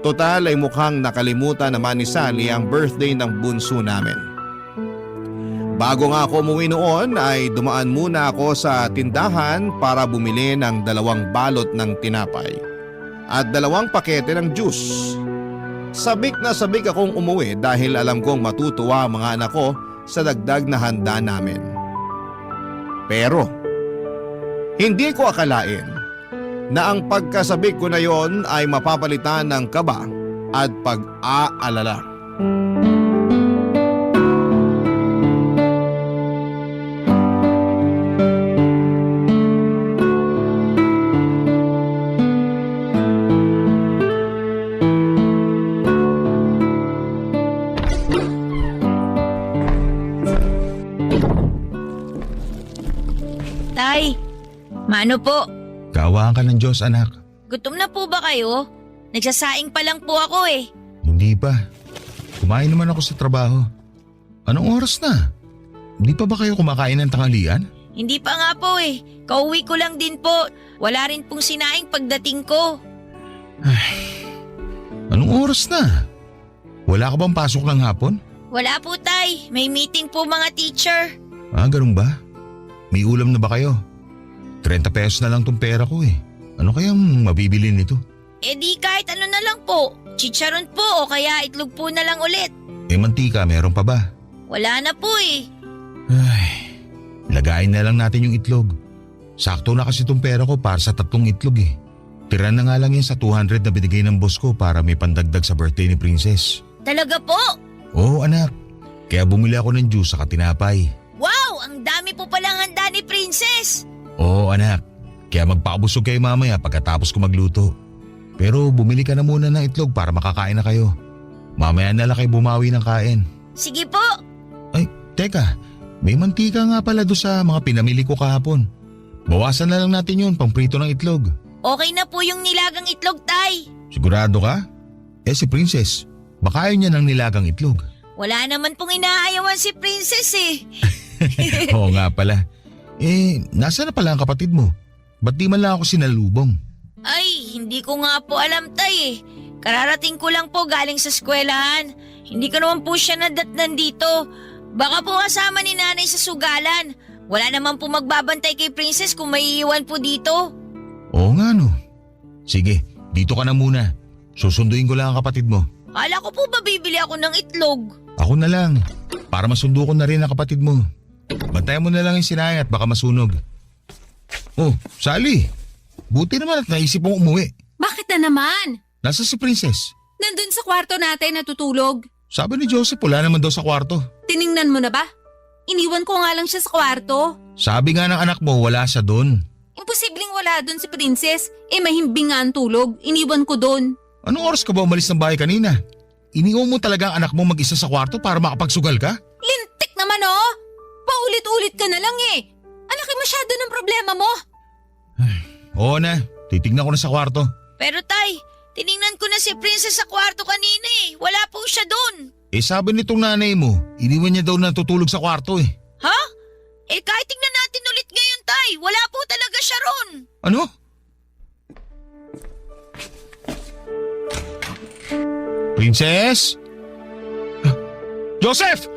Total ay mukhang nakalimutan naman ni Sally ang birthday ng bunso namin. Bago nga ako umuwi noon ay dumaan muna ako sa tindahan para bumili ng 2 balot ng tinapay at 2 pakete ng juice. Sabik na sabik akong umuwi dahil alam kong matutuwa ang mga anak ko sa dagdag na handa namin. Pero hindi ko akalain na ang pagkasabik ko na yon ay mapapalitan ng kaba at pag-aalala. Tay, mano po? Kaawaan ka ng Diyos, anak. Gutom na po ba kayo? Nagsasaing pa lang po ako eh. Hindi pa. Kumain naman ako sa trabaho. Anong oras na? Hindi pa ba kayo kumakain ng tanghalian? Hindi pa nga po eh. Kauwi ko lang din po. Wala rin pong sinaing pagdating ko. Anong oras na? Wala ka bang pasok ng hapon? Wala po tay. May meeting po mga teacher. Ganun ba? May ulam na ba kayo? 30 pesos na lang tong pera ko eh. Ano kayang mabibili nito? Eh di kahit ano na lang po. Chicharon po o kaya itlog po na lang ulit. Mantika, meron pa ba? Wala na po eh. Lagayin na lang natin yung itlog. Sakto na kasi tong pera ko para sa 3 itlog eh. Tira na nga lang yan sa 200 na binigay ng boss ko para may pandagdag sa birthday ni Princess. Talaga po? Oo anak, kaya bumili ako ng juice sa tinapay. Wow! Ang dami po palang handa ni Princess! Oo anak, kaya magpakabusog kayo mamaya pagkatapos ko magluto. Pero bumili ka na muna ng itlog para makakain na kayo. Mamaya na lang kayo bumawi ng kain. Sige po! Ay, teka, may mantika nga pala doon sa mga pinamili ko kahapon. Bawasan na lang natin yun, pangprito ng itlog. Okay na po yung nilagang itlog, tay. Sigurado ka? Si Princess, baka ayaw niya ng nilagang itlog. Wala naman pong inaayawan si Princess eh. Oo nga pala. Nasa na pala ang kapatid mo? Ba't di man lang ako sinalubong? Ay, hindi ko nga po alam tay eh. Kararating ko lang po galing sa eskwelahan. Hindi ko naman po siya nadatnan dito. Baka po kasama ni nanay sa sugalan. Wala naman po magbabantay kay Princess kung may iiwan po dito. Oo nga no. Sige, dito ka na muna. Susunduin ko lang ang kapatid mo. Kala ko po ba bibili ako ng itlog? Ako na lang. Para masundo ko na rin ang kapatid mo. Bantayan mo na lang yung sinay at baka masunog. Oh, Sally. Buti naman at naisip mong umuwi. Bakit na naman? Nasa si Princess? Nandun sa kwarto natin natutulog. Sabi ni Joseph wala naman daw sa kwarto. Tiningnan mo na ba? Iniwan ko nga lang siya sa kwarto. Sabi nga ng anak mo wala siya doon. Imposibleng wala doon si Princess. Mahimbing nga ang tulog. Iniwan ko doon. Anong oras ka ba umalis ng bahay kanina? Iniwan mo talaga ang anak mo mag-isa sa kwarto para makapagsugal ka? Lintik naman oh! Pauwi paulit-ulit ka na lang eh. Ang laki masyado ng problema mo. Oo na, titignan ko na sa kwarto. Pero tay, tiningnan ko na si Princess sa kwarto kanina eh. Wala po siya doon. Sabi nitong nanay mo, iniwan niya daw natutulog sa kwarto eh. Ha? Kahit tingnan natin ulit ngayon tay, wala po talaga siya ron. Ano? Princess? Joseph!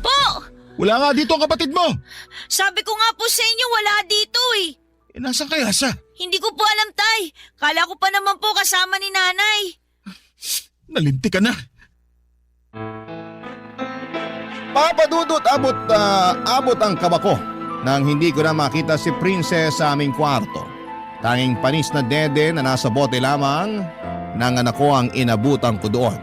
Po! Wala nga dito ang kapatid mo! Sabi ko nga po sa inyo wala dito eh. Nasaan kaya siya? Hindi ko po alam tay. Kala ko pa naman po kasama ni nanay. Nalinti ka na. Papa Dudut, abot ang kaba ko nang hindi ko na makita si Princess sa aming kwarto. Tanging panis na dede na nasa bote lamang ng anak ko ang inabutan ko doon.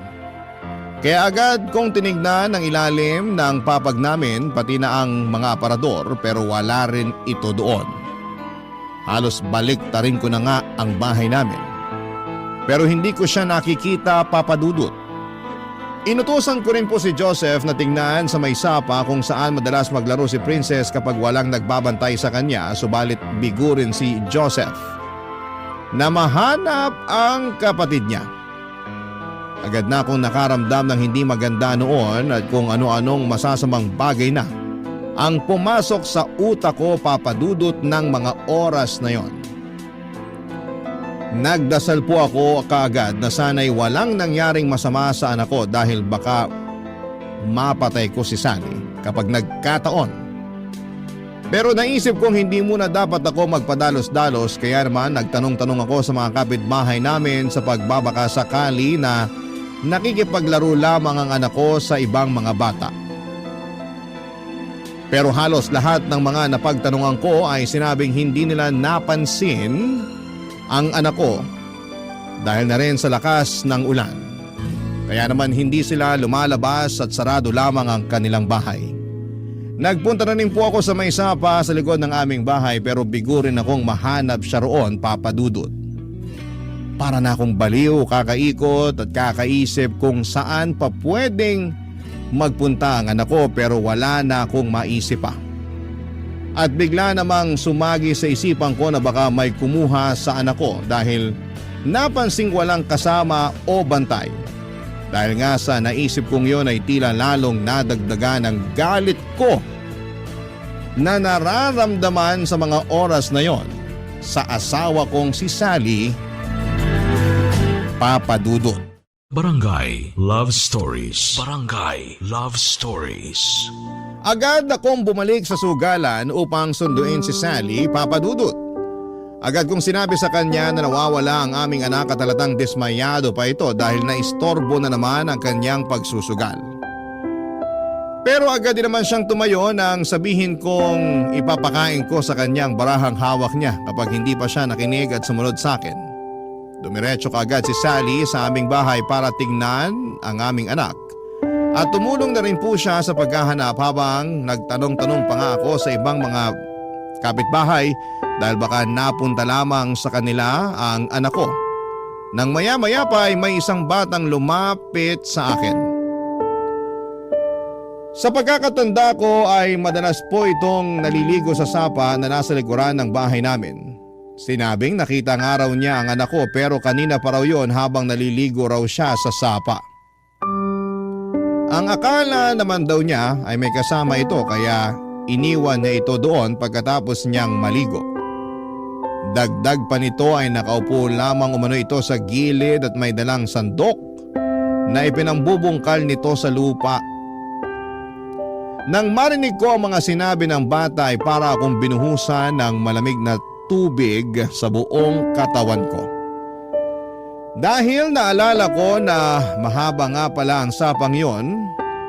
Kaya agad kong tinignan ang ilalim ng papag namin pati na ang mga aparador pero wala rin ito doon. Halos balik tarin ko na nga ang bahay namin. Pero hindi ko siya nakikita, Papa Dudut. Inutusan ko rin po si Joseph na tingnan sa may sapa kung saan madalas maglaro si Princess kapag walang nagbabantay sa kanya, subalit bigo rin si Joseph na mahanap ang kapatid niya. Agad na akong nakaramdam ng hindi maganda noon at kung ano-anong masasamang bagay na ang pumasok sa utak ko, Papa Dudut, ng mga oras na yon. Nagdasal po ako kaagad na sana'y walang nangyaring masama sa anak ko dahil baka mapatay ko si Sally kapag nagkataon. Pero naisip kong hindi muna dapat ako magpadalos-dalos kaya naman nagtanong-tanong ako sa mga kapitbahay namin sa pagbabaka sakali na nakikipaglaro lamang ang anak ko sa ibang mga bata. Pero halos lahat ng mga napagtanungan ko ay sinabing hindi nila napansin ang anak ko dahil na rin sa lakas ng ulan. Kaya naman hindi sila lumalabas at sarado lamang ang kanilang bahay. Nagpunta na rin po ako sa may sapa sa likod ng aming bahay pero bigo rin akong mahanap siya roon, Papa Dudut. Para na akong baliw, kakaikot at kakaisip kung saan pa pwedeng magpunta ang anak ko pero wala na akong maisip pa. At bigla namang sumagi sa isipan ko na baka may kumuha sa anak ko dahil napansing walang kasama o bantay. Dahil nga sa naisip kong yon ay tila lalong nadagdagan ang galit ko na nararamdaman sa mga oras na yon sa asawa kong si Sally, Papa Dudut. Barangay Love Stories. Barangay Love Stories. Agad akong bumalik sa sugalan upang sunduin si Sally, Papa Dudut. Agad kong sinabi sa kanya na nawawala ang aming anak at halatang dismayado pa ito dahil naistorbo na naman ang kanyang pagsusugal. Pero agad din naman siyang tumayo nang sabihin kong ipapakain ko sa kanyang barahang hawak niya kapag hindi pa siya nakinig at sumunod sa akin. Dumiretso kaagad si Sally sa aming bahay para tingnan ang aming anak. At tumulong na rin po siya sa paghahanap habang nagtanong-tanong pa nga ako sa ibang mga kapitbahay dahil baka napunta lamang sa kanila ang anak ko. Nang maya-maya pa ay may isang batang lumapit sa akin. Sa pagkakatanda ko ay madalas po itong naliligo sa sapa na nasa likuran ng bahay namin. Sinabing nakita nga raw niya ang anak ko pero kanina pa raw yon habang naliligo raw siya sa sapa. Ang akala naman daw niya ay may kasama ito kaya iniwan niya ito doon pagkatapos niyang maligo. Dagdag pa nito ay nakaupo lamang umano ito sa gilid at may dalang sandok na ipinambubungkal nito sa lupa. Nang marinig ko ang mga sinabi ng bata ay para akong binuhusan ng malamig na tubig sa buong katawan ko. Dahil naalala ko na mahaba nga pala ang sapang yon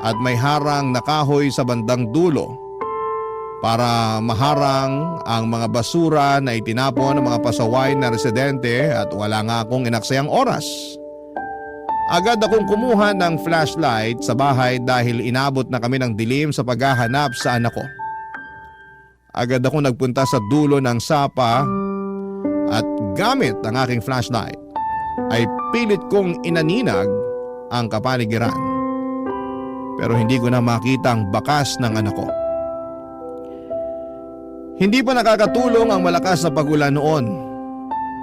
at may harang na kahoy sa bandang dulo para maharang ang mga basura na itinapon ng mga pasaway na residente at wala nga akong inaksayang oras. Agad akong kumuha ng flashlight sa bahay dahil inabot na kami ng dilim sa paghahanap sa anak ko. Agad ako nagpunta sa dulo ng sapa at gamit ang aking flashlight ay pilit kong inaninag ang kapaligiran. pero hindi ko na makita ang bakas ng anak ko. Hindi pa nakakatulong ang malakas na pag-ulan noon.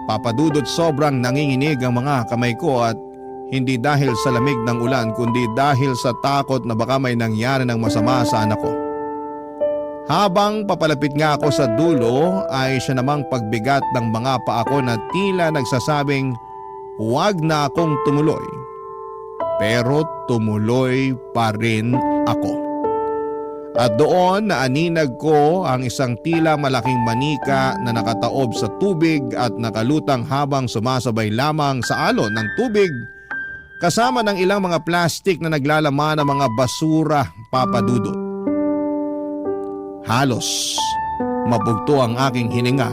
Papadudot, sobrang nanginginig ang mga kamay ko at hindi dahil sa lamig ng ulan kundi dahil sa takot na baka may nangyari ng masama sa anak ko. Habang papalapit nga ako sa dulo ay siya namang pagbigat ng mga paa ko na tila nagsasabing huwag na akong tumuloy. Pero tumuloy pa rin ako. At doon naaninag ko ang isang tila malaking manika na nakataob sa tubig at nakalutang habang sumasabay lamang sa alon ng tubig kasama ng ilang mga plastik na naglalaman ng mga basura, Papa Dudut. Halos mabugto ang aking hininga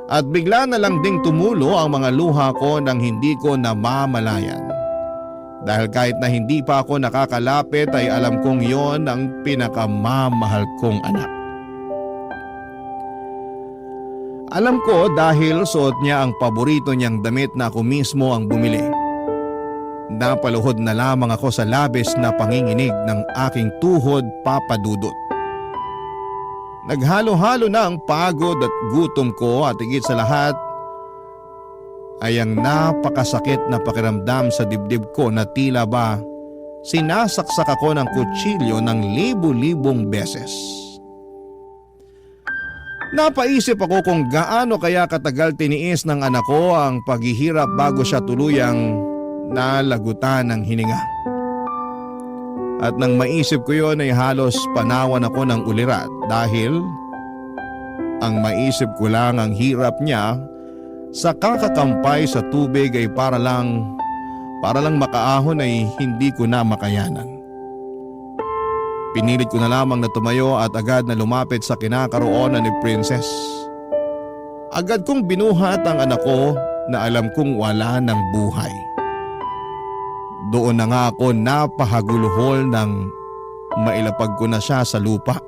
at bigla na lang ding tumulo ang mga luha ko nang hindi ko namamalayan. Dahil kahit na hindi pa ako nakakalapit ay alam kong yon ang pinakamamahal kong anak. Alam ko dahil suot niya ang paborito niyang damit na ako mismo ang bumili. Napaluhod na lamang ako sa labis na panginginig ng aking tuhod, Papa Dudut. Naghalo-halo na ang pagod at gutom ko at higit sa lahat ay ang napakasakit na pakiramdam sa dibdib ko na tila ba sinasaksak ako ng kutsilyo ng libu-libong beses. Napaisip ako kung gaano kaya katagal tiniis ng anak ko ang paghihirap bago siya tuluyang nalagutan ng hininga. At nang maisip ko yon ay halos panawan ako ng ulirat dahil ang maisip ko lang ang hirap niya sa kakakampay sa tubig ay para lang makaahon ay hindi ko na makayanan. Pinilit ko na lamang na tumayo at agad na lumapit sa kinakaroonan ni Princess. Agad kong binuhat ang anak ko na alam kong wala ng buhay. Doon na nga ako napahaguluhol nang mailapag ko na siya sa lupa.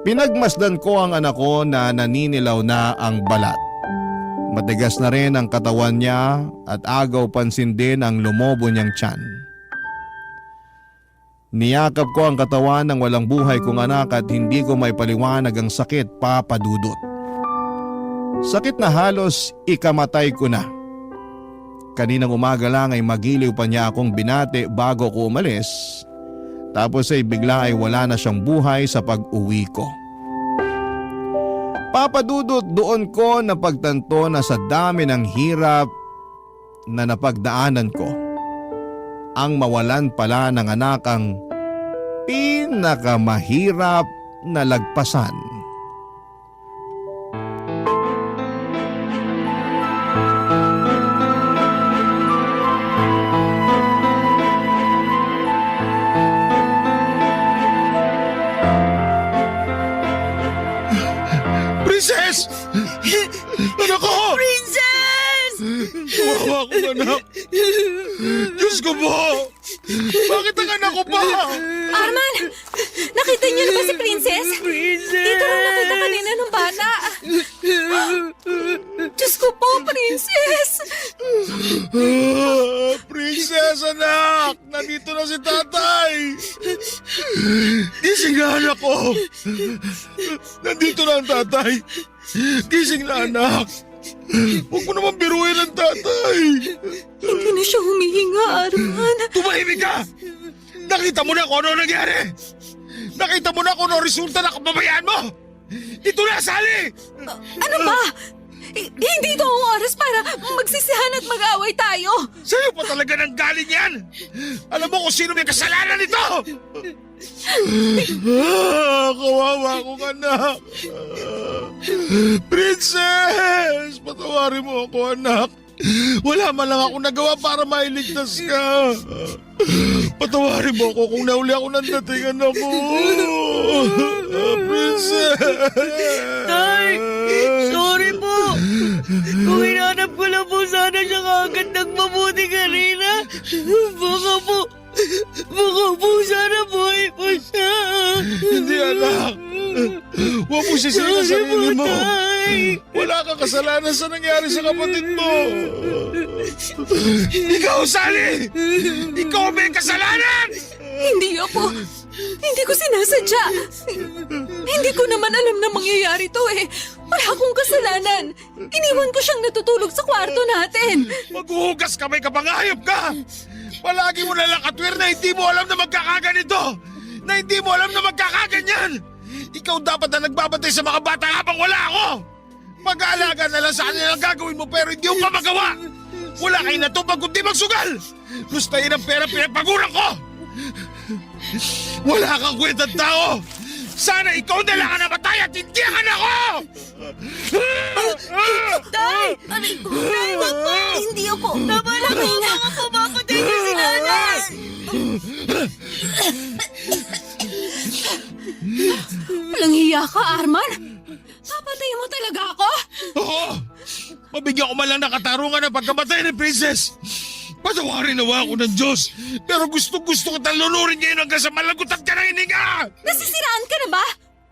Pinagmasdan ko ang anak ko na naninilaw na ang balat. Matigas na rin ang katawan niya at agaw pansin din ang lumobo niyang tiyan. Niyakap ko ang katawan ng walang buhay kong anak at hindi ko may paliwanag ang sakit, Papa Dudut. Sakit na halos ikamatay ko na. Kaninang umaga lang ay magiliw pa niya akong binati bago ko umalis. Tapos ay bigla ay wala na siyang buhay sa pag-uwi ko. Papa Dudut, doon ko napagtanto na sa dami ng hirap na napagdaanan ko, ang mawalan pala ng anak ang pinakamahirap na lagpasan. Princess! Anak ko! Princess! Wawa akong anak! Diyos ko po! Bakit ang anak ko pa? Arman! Nakita niyo na ba si Princess? Princess! Dito lang nakita kanina ng bata. Diyos ko po, Princess! Princess, anak! Nandito na si tatay! Gising na, anak ko! Nandito na ang tatay! Gising na, anak! Huwag mo naman biruin ang tatay! Hindi na siya humihinga, Arman. Tumahimik ka! Nakita mo na kung ano nangyari! Nakita mo na kung ano resulta ng kababayaan mo! Ito na, Sally! Ano ba? Hindi ito ang oras para magsisihan at mag-away tayo. Sa'yo pa talaga nang galing yan! Alam mo kung sino may kasalanan nito! Kawawa akong anak! Princess! Patawarin mo ako, anak! Wala man lang ako nagawa para mailigtas ka! Patawarin mo ako kung nauli ako ng datingan ako! Princess! Tay! Sorry po! Kung hinanap ko lang po sana siya kagad ng mabuti kanina, baka po sana buhay po siya! Hindi, anak! Huwag mo sisihin ang sarili mo. Wala kang kasalanan sa nangyari sa kapatid mo. Ikaw, Sally! Ikaw may kasalanan! Hindi ako. Hindi ko sinasadya. Hindi ko naman alam na mangyayari to eh. Wala akong kasalanan. Iniwan ko siyang natutulog sa kwarto natin. Maghuhugas kamay ka, pangayop ka! Palagi mo nalang katwir na hindi mo alam na magkakaganito! Na hindi mo alam na magkakaganyan! Ikaw dapat na nagbabantay sa mga bata habang wala ako! Mag-aalaga na lang sa kanila ang gagawin mo pero hindi mo pa magawa! Wala kayo natupag kundi magsugal! Lustayin ang pera pinagpaguran ko! Wala kang kwentang tao! Sana ikaw na lang ang namatay at hindi ang anak ko! Tay! Tay, wag po! Hindi ako! Tama na po! Mga pumapatay niyo si nanay! Walang hiya ka, Arman. Papatay mo talaga ako? Oo! Mabigyan ko man lang ng katarungan ng pagkamatay ni Princess! Patawarin nawa ako ng Diyos! Pero gusto ko talunurin ngayon hanggang sa malagutan ka ng hininga! Nasisiraan ka na ba?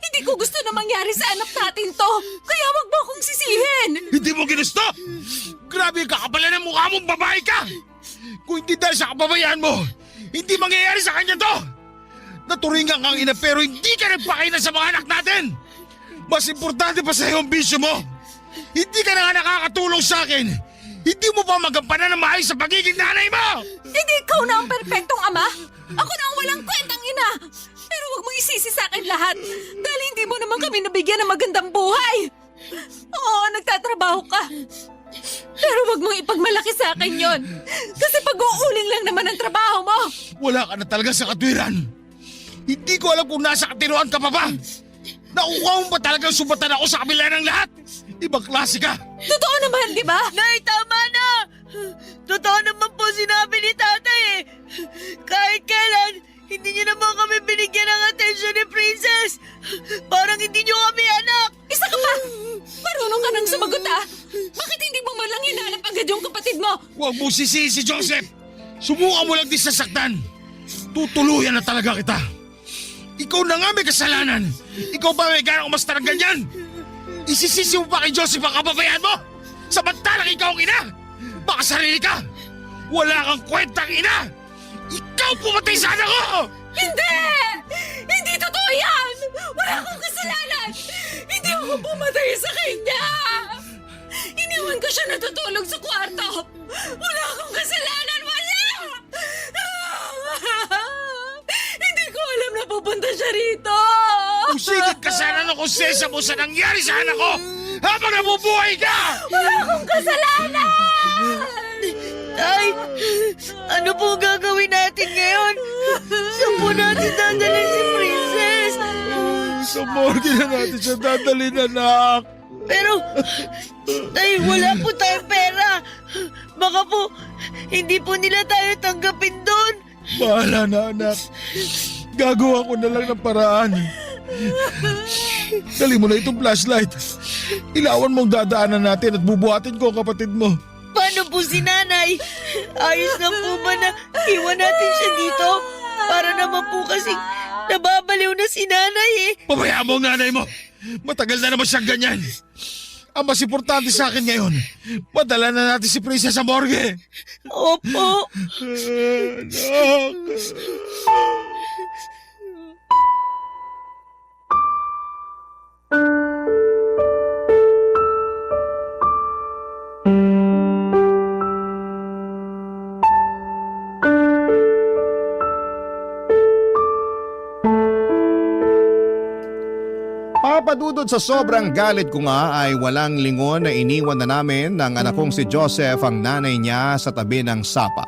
Hindi ko gusto na mangyari sa anak natin to. Kaya wag mo akong sisihin. Hindi mo ginusto! Grabe yung kakapalan ng mukha mong babae ka! Kung hindi dahil sa kababayaan mo, hindi mangyayari sa kanya to! Naturingan kang ina pero hindi ka nagpakailan sa mga anak natin! Mas importante pa sa iyo ang bisyo mo! Hindi ka na nga nakakatulong sa akin! Hindi mo pa magampanan ng maayos sa pagiging nanay mo! Hindi ikaw na ang perpektong ama. Ako na ang walang kwentang ina. Pero wag mong isisi sa akin lahat. Dahil hindi mo naman kami nabigyan ng magandang buhay. Oo, nagtatrabaho ka. Pero wag mong ipagmalaki sa akin yon. Kasi pag-uuling lang naman ang trabaho mo. Wala ka na talaga sa katwiran. Hindi ko alam kung nasa katinuan ka pa ba. Nakuha mo ba talagang sumbatan ako sa kabila ng lahat? Ibang klase ka. Totoo naman, di ba? Nay, tama na! Totoo naman po sinabi ni tatay eh. Kahit kailan, hindi niyo naman kami binigyan ng atensyon ni Princess. Parang hindi niyo kami anak. Isa ka pa! Marunong ka nang sumagot ah! Bakit hindi mo man lang hinanap agad yung kapatid mo? Huwag mo sisihin si Joseph. Subukan mo lang din sasaktan. Tutuluyan na talaga kita. Ikaw na nga may kasalanan. Ikaw ba may ganang umasta ng ganyan? Isisisi mo pa kay Joseph ang kababayan mo? Samantalang ikaw ang ina? Baka sarili ka? Wala kang kwentang ina! Ikaw pumatay sa anak ko! Hindi! Hindi totoo yan! Wala akong kasalanan! Hindi ako pumatay sa kanya! Iniwan ko siya natutulog sa kwarto! Wala akong kasalanan! Wala! Hindi ko alam na pupunta siya rito! Usigit ka sana ng konsensya mo sa nangyari sa anak ko habang nabubuhay ka! Wala akong kasalanan! Tay, ano po gagawin natin ngayon? Saan po natin dadalhin si Princess? Sa morgue na natin siya dadalhin, anak. Pero, tay, wala po tayong pera. Baka po, hindi po nila tayo tanggapin doon. Bahala na, anak. Gagawa ko na lang ng paraan. Dali mo na itong flashlight. Ilawan mong dadaanan natin at bubuhatin ko ang kapatid mo. Paano po si nanay? Ayos lang po ba na iwan natin siya dito? Para naman po kasi nababaliw na si nanay eh. Pabayaan mo ang nanay mo. Matagal na naman siyang ganyan. Ang mas importante sa akin ngayon, madala na natin si Princess sa morgue. Opo. Anak. Papadudod sa sobrang galit ko nga ay walang lingon na iniwan na namin ng anak kong si Joseph ang nanay niya sa tabi ng sapa.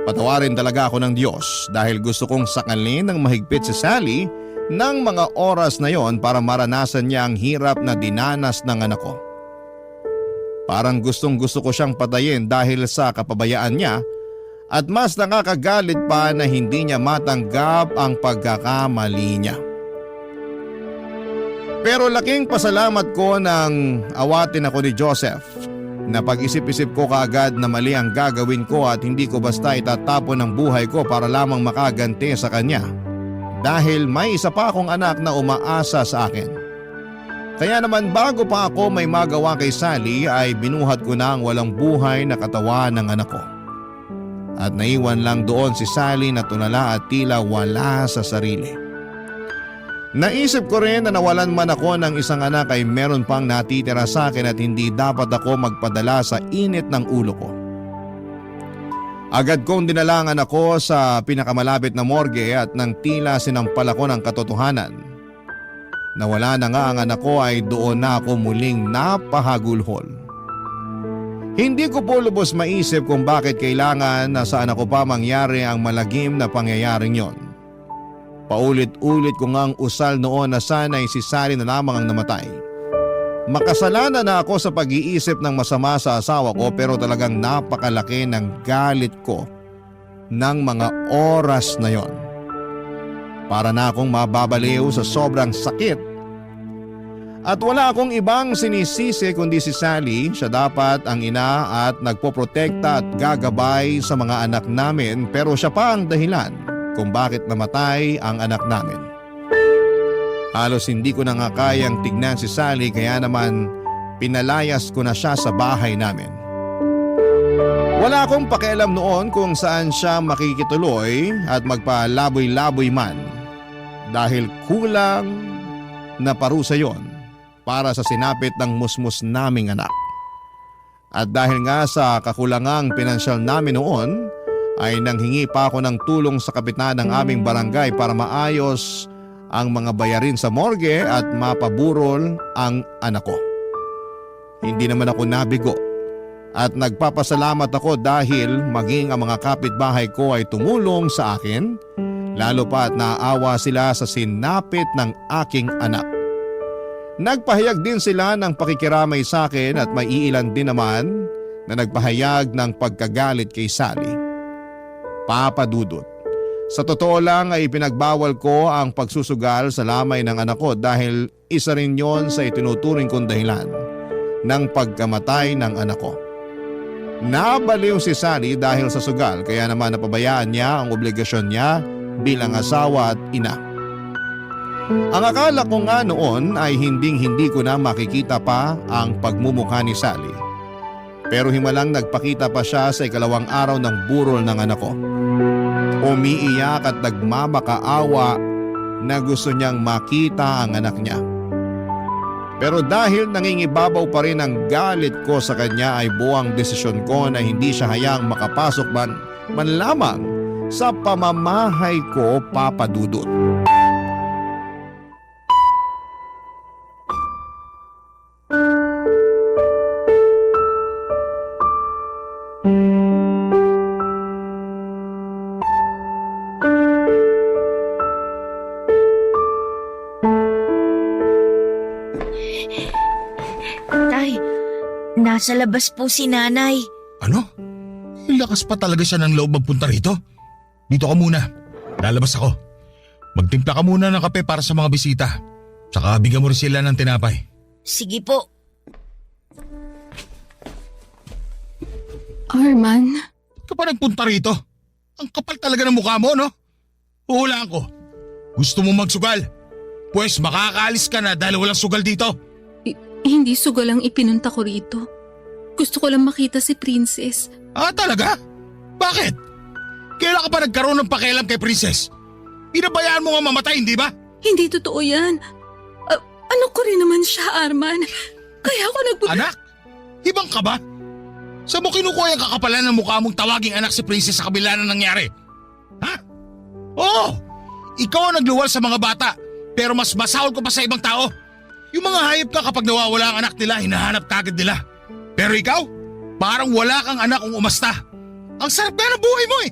Patawarin talaga ako ng Diyos dahil gusto kong sakalin ng mahigpit si Sally ng mga oras na yon para maranasan niya ang hirap na dinanas ng anak ko. Parang gustong gusto ko siyang patayin dahil sa kapabayaan niya at mas nakakagalit pa na hindi niya matanggap ang pagkakamali niya. Pero laking pasalamat ko nang awatin ako ni Joseph na pag-isip-isip ko kaagad na mali ang gagawin ko at hindi ko basta itatapon ang buhay ko para lamang makaganti sa kanya. dahil may isa pa akong anak na umaasa sa akin. Kaya naman bago pa ako may magawa kay Sally ay binuhat ko na ang walang buhay na katawan ng anak ko. At naiwan lang doon si Sally na tulala at tila wala sa sarili. Naisip ko rin na nawalan man ako ng isang anak ay meron pang natitira sa akin at hindi dapat ako magpadala sa init ng ulo ko. Agad kong dinalangan ako sa pinakamalapit na morgue at nang tila sinampal ako ng katotohanan. Nawala na nga ang anak ko ay doon na ako muling napahagulhol. Hindi ko po lubos maisip kung bakit kailangan na sa anak ko pa mangyari ang malagim na pangyayaring yon. Paulit-ulit ko ngang usal noon na sana'y si Sally na lamang ang namatay. Makasalanan na ako sa pag-iisip ng masama sa asawa ko pero talagang napakalaki ng galit ko ng mga oras na yon. Para na akong mababaliw sa sobrang sakit. At wala akong ibang sinisisi kundi si Sally. Siya dapat ang ina at nagpoprotekta at gagabay sa mga anak namin pero siya pa ang dahilan kung bakit namatay ang anak namin. Halos hindi ko na nga kayang tignan si Sally kaya naman pinalayas ko na siya sa bahay namin. Wala akong pakialam noon kung saan siya makikituloy at magpalaboy-laboy man dahil kulang na parusa yon para sa sinapit ng musmus naming anak. At dahil nga sa kakulangang pinansyal namin noon, ay nanghingi pa ako ng tulong sa kapitan ng aming barangay para maayos ang mga bayarin sa morgue at mapaburol ang anak ko. Hindi naman ako nabigo at nagpapasalamat ako dahil maging ang mga kapitbahay ko ay tumulong sa akin, lalo pa at naawa sila sa sinapit ng aking anak. Nagpahayag din sila ng pakikiramay sa akin at may iilan din naman na nagpahayag ng pagkagalit kay Sally. Papa Dudut, sa totoo lang ay pinagbawal ko ang pagsusugal sa lamay ng anak ko dahil isa rin yon sa itinuturing kong dahilan ng pagkamatay ng anak ko. Nabaliw si Sally dahil sa sugal kaya naman napabayaan niya ang obligasyon niya bilang asawa at ina. Ang akala ko nga noon ay hindi ko na makikita pa ang pagmumukha ni Sally. Pero himalang nagpakita pa siya sa ikalawang araw ng burol ng anak ko. Umiiyak at nagmamakaawa na gusto niyang makita ang anak niya. Pero dahil nangingibabaw pa rin ang galit ko sa kanya ay buwang desisyon ko na hindi siya hayang makapasok man lamang sa pamamahay ko, Papa Dudut. Tay, nasa labas po si nanay. Ano? Lakas pa talaga siya ng loob magpunta rito. Dito ka muna. Lalabas ako. Magtimpla ka muna ng kape para sa mga bisita. Tsaka bigyan mo rin sila ng tinapay. Sige po. Arman, Ka pa nagpunta rito? Ang kapal talaga ng mukha mo, no? Huhulaan ko. Gusto mo magsugal? Pues makakaalis ka na dahil walang sugal dito. hindi sugal ang ipinunta ko rito. Gusto ko lang makita si Princess. Ah, talaga? Bakit? Kailan ka pa nagkaroon ng pakialam kay Princess? Pinabayaan mo nga mamatay, hindi ba? Hindi totoo yan. Ano ko rin naman siya, Arman. Kaya ako Anak? Ibang ka ba? Saan mo kinukuha yung kakapalan ng mukha mong tawaging anak si Princess sa kabila na nangyari? Ha? Oo! Ikaw ang nagluwal sa mga bata, pero mas masahol ko pa sa ibang tao. Yung mga hayop ka kapag nawawala ang anak nila, hinahanap kagad nila. Pero ikaw, parang wala kang anak kung umasta. Ang sarap na ng buhay mo eh.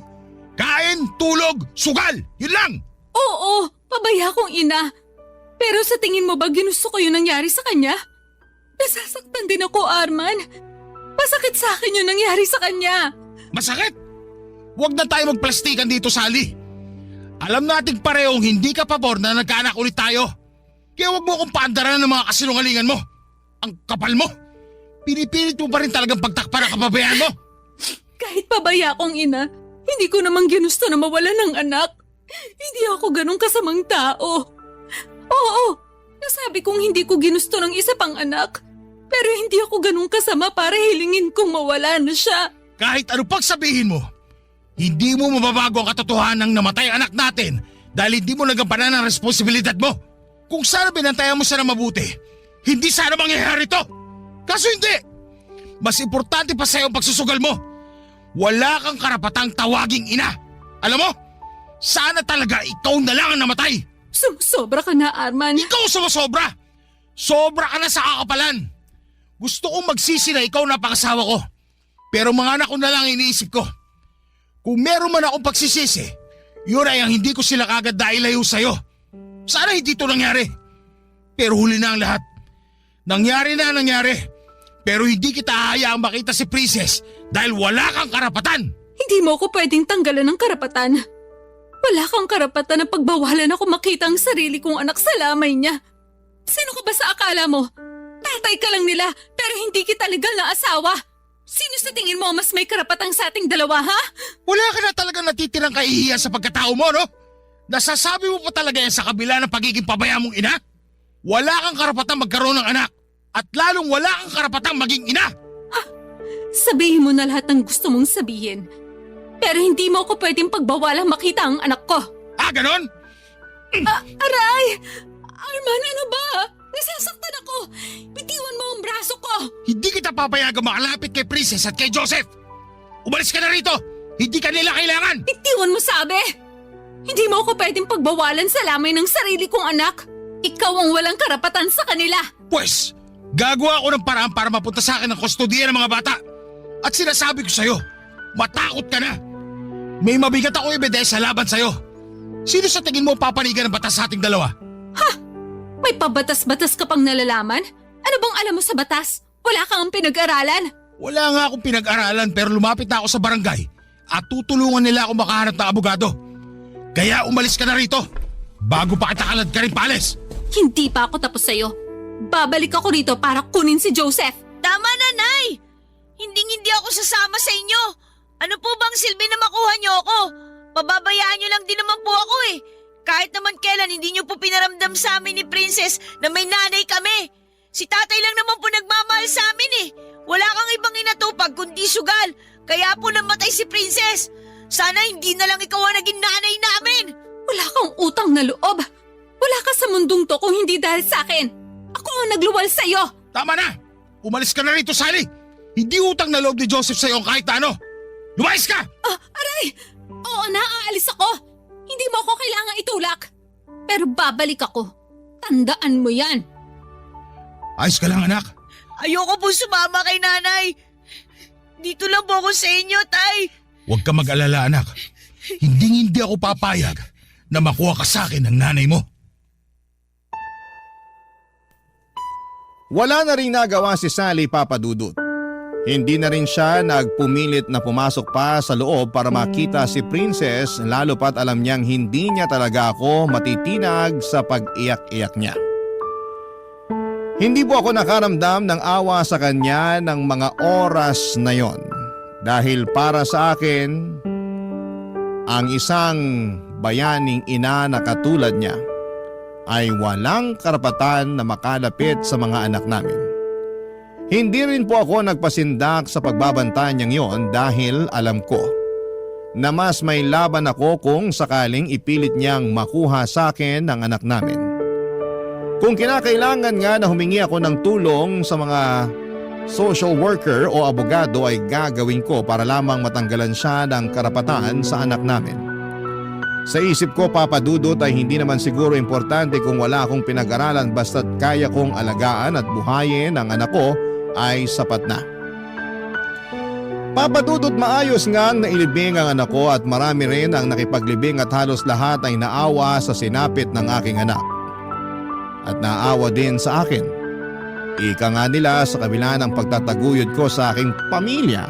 Kain, tulog, sugal, yun lang. Oo, pabaya kong ina. Pero sa tingin mo ba ginusto ko yung nangyari sa kanya? Nasasaktan din ako, Arman. Masakit sa akin yung nangyari sa kanya. Masakit? Huwag na tayo magplastikan dito, Sally. Alam nating parehong hindi ka pabor na nagkaanak ulit tayo. Kaya huwag mo akong paandaran ng mga kasinungalingan mo. Ang kapal mo. Pinipilit mo pa rin talagang pagtakpan ang kapabayaan mo. Kahit pabaya kong ina, hindi ko namang ginusto na mawala ng anak. Hindi ako ganun kasamang tao. Oo, nasabi kong hindi ko ginusto ng isa pang anak. Pero hindi ako ganun kasama para hilingin kong mawala na siya. Kahit ano pang sabihin mo, hindi mo mababago ang katotohanan ng namatay anak natin dahil hindi mo nagampanan ang responsibilidad mo. Kung sana binantayan mo siya na mabuti, hindi sana mangyayari to. Kaso hindi. Mas importante pa sa'yo ang pagsusugal mo. Wala kang karapatang tawaging ina. Alam mo, sana talaga ikaw na lang ang namatay. Sumusobra ka na, Arman. Ikaw sumusobra. Sobra ka na sa kakapalan. Gusto kong magsisi na ikaw na pangasawa ko. Pero mga anak ko na lang iniisip ko. Kung meron man akong pagsisisi, yun ay ang hindi ko sila kagad dailayo sa'yo. Sana hindi ito nangyari. Pero huli na ang lahat. Nangyari na ang nangyari. Pero hindi kita hahayaang makita si Princess dahil wala kang karapatan. Hindi mo ako pwedeng tanggalan ng karapatan. Wala kang karapatan na pagbawalan ako makita ang sarili kong anak sa lamay niya. Sino ka ba sa akala mo? Tatay ka lang nila pero hindi kita legal na asawa. Sino sa tingin mo mas may karapatang sa ating dalawa, ha? Wala ka na talagang natitirang kahihiyan sa pagkatao mo, no? Nasasabi mo pa talaga yan sa kabila ng pagiging pabaya mong ina? Wala kang karapatang magkaroon ng anak. At lalong wala kang karapatang maging ina. Sabihin mo na lahat ng gusto mong sabihin. Pero hindi mo ako pwedeng pagbawalang makita ang anak ko. Ah, ganon? Aray! Arman, ano ba? Nasasaktan ako! Bitiwan mo ang braso ko! Hindi kita papayagang makalapit kay Princess at kay Joseph. Umalis ka na rito. Hindi ka nila kailangan. Bitiwan mo sabi! Hindi mo ako pwedeng pagbawalan sa lamay ng sarili kong anak. Ikaw ang walang karapatan sa kanila. Pwes, gagawa ako ng paraan para mapunta sa akin ang kustodiya ng mga bata. At sinasabi ko sa'yo, matakot ka na. May mabigat ako ebidensya laban sa'yo. Sino sa tingin mo papanigan ng batas sa ating dalawa? May pabatas-batas ka pang nalalaman? Ano bang alam mo sa batas? Wala kang pinag-aralan? Wala nga akong pinag-aralan pero lumapit na ako sa barangay at tutulungan nila ako makahanap ng abogado. Kaya umalis ka na rito. Bago pa kita kalad ka rin paalis. Hindi pa ako tapos sa'yo. Babalik ako rito para kunin si Joseph. Tama na, Nay! Hindi ako sasama sa inyo. Ano po bang silbi na makuha niyo ako? Pababayaan niyo lang din naman po ako eh. Kahit naman kailan hindi niyo po pinaramdam sa amin ni Princess na may nanay kami. Si tatay lang naman po nagmamahal sa amin eh. Wala kang ibang inatupag kundi sugal. Kaya po namatay si Princess. Sana hindi na lang ikaw ang naging nanay namin. Wala kang utang na loob. Wala ka sa mundong to kung hindi dahil sa akin. Ako ang nagluwal sa'yo. Tama na! Umalis ka na rito, Sally! Hindi utang na loob ni Joseph sa'yo ang kahit ano! Lumayas ka! Aray! Oo na, aalis ako. Hindi mo ako kailangang itulak. Pero babalik ako. Tandaan mo yan. Ayos ka lang, anak. Ayoko po sumama kay nanay. Dito lang po ako sa inyo, tay. Huwag ka mag-alala, anak. Hindi ako papayag na makuha ka sa akin ng nanay mo. Wala na rin nagawa si Sally, Papa Dudut. Hindi na rin siya nagpumilit na pumasok pa sa loob para makita si Princess lalo pat alam niyang hindi niya talaga ako matitinag sa pag-iyak-iyak niya. Hindi po ako nakaramdam ng awa sa kanya ng mga oras na yon dahil para sa akin, ang isang bayaning ina na katulad niya ay walang karapatan na makalapit sa mga anak namin. Hindi rin po ako nagpasindak sa pagbabanta niyang yon dahil alam ko na mas may laban ako kung sakaling ipilit niyang makuha sa akin ang anak namin. Kung kinakailangan nga na humingi ako ng tulong sa mga social worker o abogado ay gagawin ko para lamang matanggalan siya ng karapatan sa anak namin. Sa isip ko, Papa Dudut, ay hindi naman siguro importante kung wala akong pinag-aralan basta't kaya kong alagaan at buhayin ang anak ko ay sapat na. Papa Dudut, maayos ngang nailibing ang anak ko at marami rin ang nakipaglibing at halos lahat ay naawa sa sinapit ng aking anak. At naawa din sa akin. Ika nga nila sa kabila ng pagtataguyod ko sa aking pamilya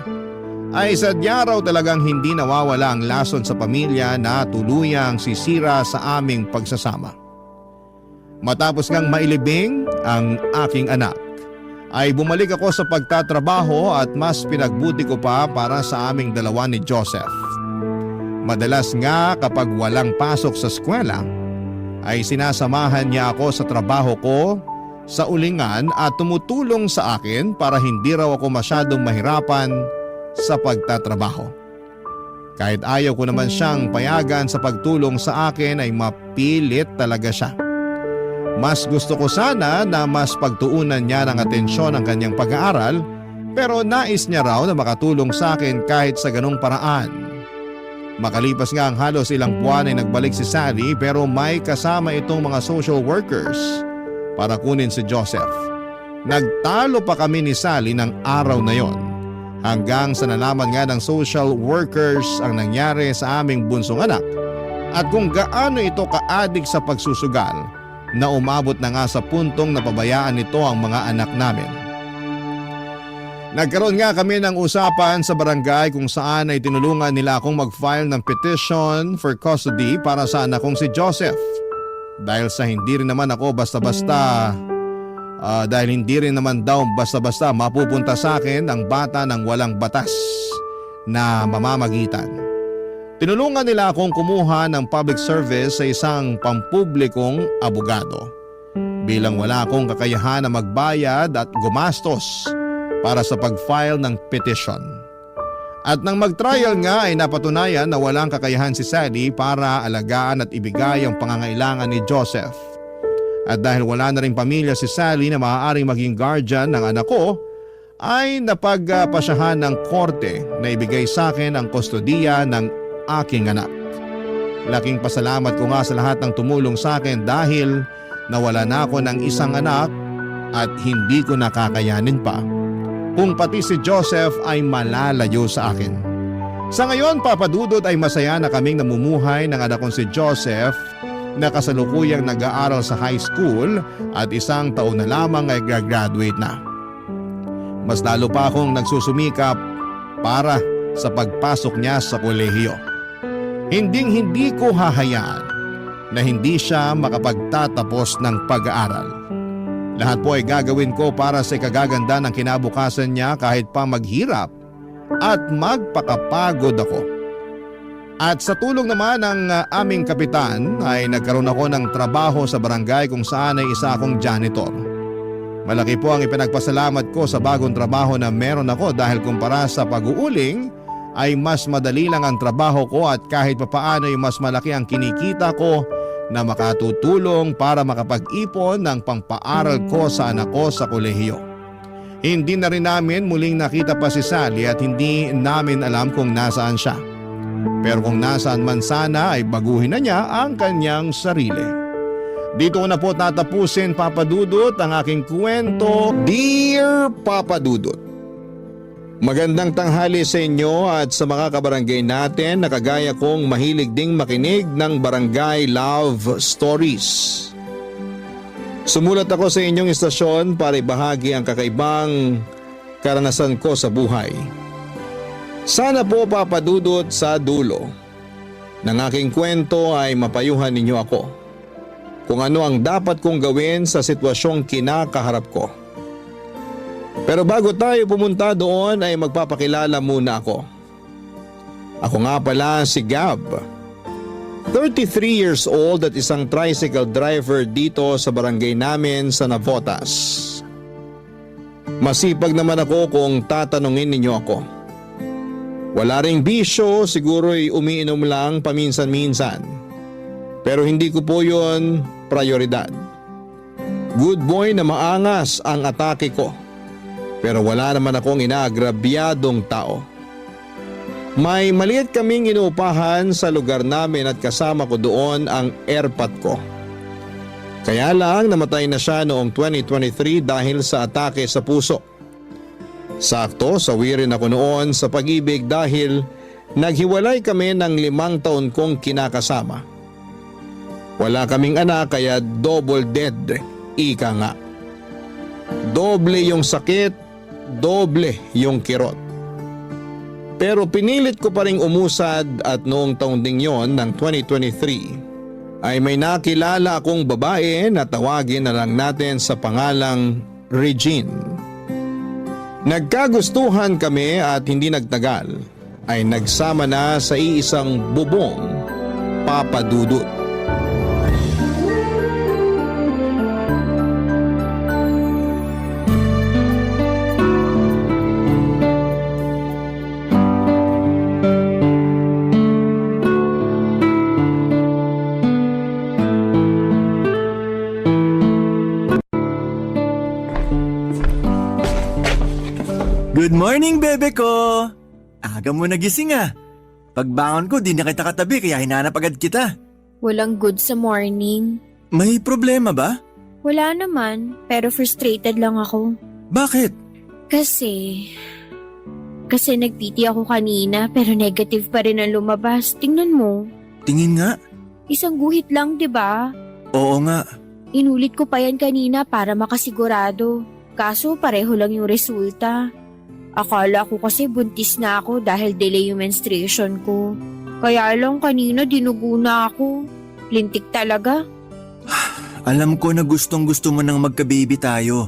ay sadya raw talagang hindi nawawala ang lason sa pamilya na tuluyang sisira sa aming pagsasama. Matapos ngang mailibing ang aking anak, ay bumalik ako sa pagtatrabaho at mas pinagbuti ko pa para sa aming dalawa ni Joseph. Madalas nga kapag walang pasok sa eskwela ay sinasamahan niya ako sa trabaho ko sa ulingan at tumutulong sa akin para hindi raw ako masyadong mahirapan sa pagtatrabaho. Kahit ayaw ko naman siyang payagan sa pagtulong sa akin ay mapilit talaga siya. Mas gusto ko sana na mas pagtuunan niya ng atensyon ang kanyang pag-aaral pero nais niya raw na makatulong sa akin kahit sa ganong paraan. Makalipas nga ang halos ilang buwan ay nagbalik si Sally pero may kasama itong mga social workers para kunin si Joseph. Nagtalo pa kami ni Sally ng araw na yon hanggang sa nalaman nga ng social workers ang nangyari sa aming bunsong anak at kung gaano ito kaadik sa pagsusugal na umabot na nga sa puntong napabayaan nito ang mga anak namin. Nagkaroon nga kami ng usapan sa barangay kung saan ay tinulungan nila akong mag-file ng petition for custody para sa anak kong si Joseph. Dahil hindi rin naman daw basta-basta mapupunta sa akin ang bata ng walang batas na mamamagitan. Tinulungan nila akong kumuha ng public service sa isang pampublikong abogado. Bilang wala akong kakayahan na magbayad at gumastos para sa pag-file ng petition. At nang mag-trial nga ay napatunayan na walang kakayahan si Sally para alagaan at ibigay ang pangangailangan ni Joseph. At dahil wala na ring pamilya si Sally na maaaring maging guardian ng anak ko, ay napagpasyahan ng korte na ibigay sa akin ang kustodiya ng aking anak. Laking pasalamat ko nga sa lahat ng tumulong sa akin dahil nawala na ako ng isang anak at hindi ko nakakayanin pa kung pati si Joseph ay malalayo sa akin. Sa ngayon, Papa Dudut, ay masaya na kaming namumuhay ng anak kong si Joseph na kasalukuyang nag-aaral sa high school at isang taon na lamang ay graduate na. Mas lalo pa akong nagsusumikap para sa pagpasok niya sa kolehiyo. Hinding-hindi ko hahayaan na hindi siya makapagtatapos ng pag-aaral. Lahat po ay gagawin ko para sa ikagaganda ng kinabukasan niya kahit pa maghirap at magpakapagod ako. At sa tulong naman ng aming kapitan ay nagkaroon ako ng trabaho sa barangay kung saan ay isa akong janitor. Malaki po ang ipinagpasalamat ko sa bagong trabaho na meron ako dahil kumpara sa pag-uuling ay mas madali lang ang trabaho ko at kahit papaano ay mas malaki ang kinikita ko na makatutulong para makapag-ipon ng pangpaaral ko sa anak ko sa kolehiyo. Hindi na rin namin muling nakita pa si Sally at hindi namin alam kung nasaan siya. Pero kung nasaan man sana ay baguhin na niya ang kanyang sarili. Dito ko na po tatapusin, Papa Dudut, ang aking kwento. Dear Papa Dudut, magandang tanghali sa inyo at sa mga kabarangay natin na kagaya kong mahilig ding makinig ng Barangay Love Stories. Sumulat ako sa inyong istasyon para ibahagi ang kakaibang karanasan ko sa buhay. Sana po, Papa Dudut, sa dulo ng aking kwento ay mapayuhan ninyo ako kung ano ang dapat kong gawin sa sitwasyong kinakaharap ko. Pero bago tayo pumunta doon ay magpapakilala muna ako. Ako nga pala si Gab, 33 years old at isang tricycle driver dito sa barangay namin sa Navotas. Masipag naman ako kung tatanungin ninyo ako. Wala ring bisyo, siguro'y umiinom lang paminsan-minsan. Pero hindi ko po yun prioridad. Good boy na maangas ang atake ko. Pero wala naman akong inaagrabyadong tao. May maliit kaming inuupahan sa lugar namin at kasama ko doon ang airpot ko. Kaya lang namatay na siya noong 2023 dahil sa atake sa puso. Sakto, sawirin ako noon sa pag-ibig dahil naghiwalay kami ng 5 taon kong kinakasama. Wala kaming anak kaya double dead, ika nga. Doble yung sakit, doble yung kirot. Pero pinilit ko pa ring umusad at noong taon ding yon ng 2023 ay may nakilala akong babae na tawagin na lang natin sa pangalang Regine. Nagkagustuhan kami at hindi nagtagal ay nagsama na sa iisang bubong, Papa Dudut. Good morning, bebe ko! Aga mo nagising ah. Pagbangon ko, di na kita katabi kaya hinanap agad kita. Walang good sa morning. May problema ba? Wala naman, pero frustrated lang ako. Bakit? Kasi nag-PT ako kanina pero negative pa rin ang lumabas. Tingnan mo. Tingin nga. Isang guhit lang, di ba? Oo nga. Inulit ko pa yan kanina para makasigurado. Kaso pareho lang yung resulta. Akala ko kasi buntis na ako dahil delay yung menstruation ko. Kaya lang kanina dinugo na ako. Lintik talaga. Alam ko na gustong gusto mo nang magka-baby tayo.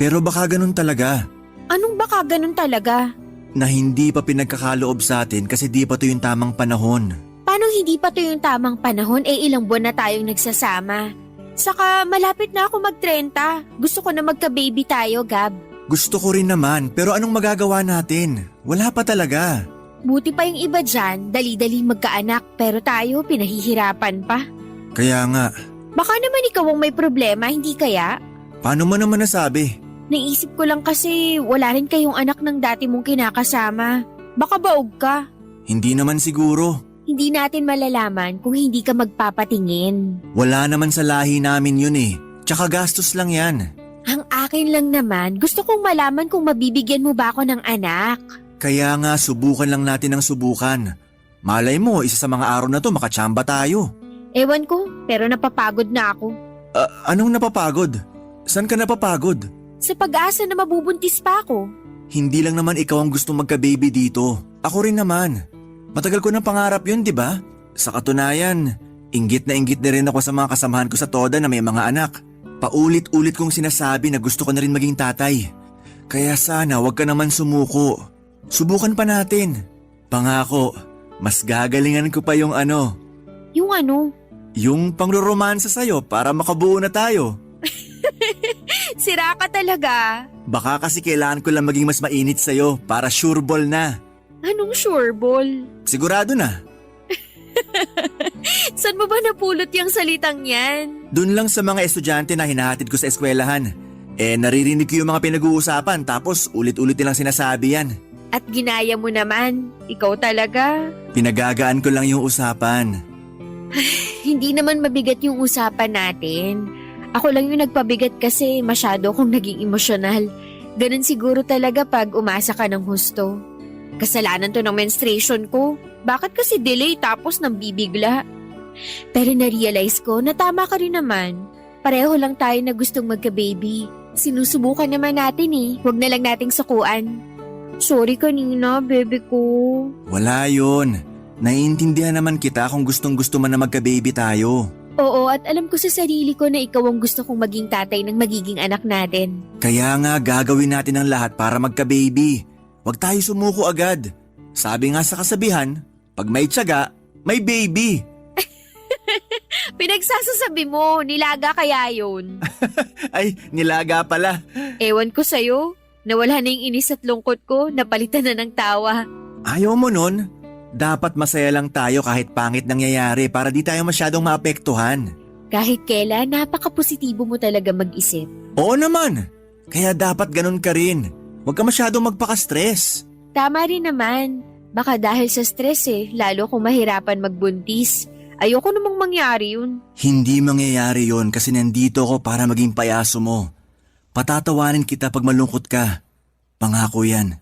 Pero baka ganun talaga. Anong baka ganun talaga? Na hindi pa pinagkakaloob sa atin kasi di pa to yung tamang panahon. Paano hindi pa to yung tamang panahon? Ilang buwan na tayong nagsasama. Saka malapit na ako mag-30. Gusto ko na magka-baby tayo, Gab. Gusto ko rin naman pero anong magagawa natin? Wala pa talaga. Buti pa yung iba dyan, dali-dali magkaanak pero tayo pinahihirapan pa. Kaya nga, Baka naman ikaw ang may problema, hindi kaya? paano mo naman nasabi? Naisip ko lang kasi wala rin kayong anak ng dati mong kinakasama. Baka baog ka. Hindi naman siguro. Hindi natin malalaman kung hindi ka magpapatingin. Wala naman sa lahi namin yun eh. Tsaka gastos lang yan. Ang akin lang naman, gusto kong malaman kung mabibigyan mo ba ako ng anak. Kaya nga subukan lang natin ang subukan. Malay mo, isa sa mga araw na to makatsamba tayo. Ewan ko, pero napapagod na ako. Anong napapagod? Saan ka napapagod? Sa pag-asa na mabubuntis pa ako. Hindi lang naman ikaw ang gusto magka-baby dito. Ako rin naman. Matagal ko ng pangarap yun, di ba? Sa katunayan, inggit na rin ako sa mga kasamahan ko sa Toda na may mga anak. Paulit-ulit kong sinasabi na gusto ko na rin maging tatay. Kaya sana wag ka naman sumuko. Subukan pa natin. Pangako, mas gagalingan ko pa yung ano. Yung ano? Yung pangroromansa sa'yo para makabuo na tayo. Sira ka talaga. Baka kasi kailangan ko lang maging mas mainit sa'yo para sure ball na. Anong sure ball? Sigurado na. Saan mo ba napulot yung salitang yan? Doon lang sa mga estudyante na hinahatid ko sa eskwelahan. Naririnig ko yung mga pinag-uusapan tapos ulit-ulit nilang sinasabi yan. At ginaya mo naman. Ikaw talaga. Pinagagaan ko lang yung usapan. Hindi naman mabigat yung usapan natin. Ako lang yung nagpabigat kasi masyado akong naging emosyonal. Ganun siguro talaga pag umasa ka ng husto. Kasalanan to ng menstruation ko. Bakit kasi delay tapos nang bibigla? Pero na-realize ko na tama ka rin naman. Pareho lang tayo na gustong magka-baby. Sinusubukan naman natin eh. Huwag na lang nating sakuan. Sorry kanina, bebe ko. Wala yun. Naiintindihan naman kita kung gustong-gusto man na magka-baby tayo. Oo, at alam ko sa sarili ko na ikaw ang gusto kong maging tatay ng magiging anak natin. Kaya nga gagawin natin ang lahat para magka-baby. Huwag tayo sumuko agad. Sabi nga sa kasabihan, pag may tiyaga, may baby. Pinagsasasabi mo, nilaga kaya yun. Ay, nilaga pala. Ewan ko sa'yo, nawala na yung inis at lungkot ko, napalitan na ng tawa. Ayaw mo nun? Dapat masaya lang tayo kahit pangit nangyayari para di tayo masyadong maapektuhan. Kahit kailan, napaka-positibo mo talaga mag-isip. Oo naman. Kaya dapat ganun ka rin. Huwag ka masyadong magpaka-stress. Tama rin naman. Baka dahil sa stress lalo kung mahirapan magbuntis. Ayoko namang mangyari yun. Hindi mangyayari yon kasi nandito ako para maging payaso mo. Patatawanin kita pag malungkot ka. Pangako yan.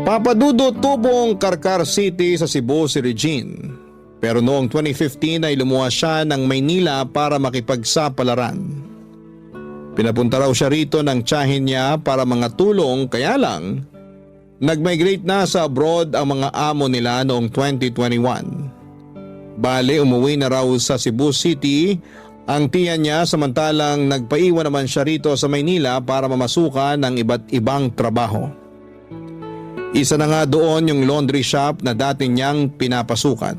Papadudot tubong Karkar City sa Cebu si Regine. Pero noong 2015 ay lumuwas siya ng Maynila para makipagsapalaran. Pinapunta raw siya rito ng tiyahin niya para mga tulong kaya lang nag-migrate na sa abroad ang mga amo nila noong 2021. Bale umuwi na raw sa Cebu City Ang tiyan niya samantalang nagpaiwan naman siya rito sa Maynila para mamasukan ng iba't ibang trabaho. Isa na nga doon yung laundry shop na dati niyang pinapasukan.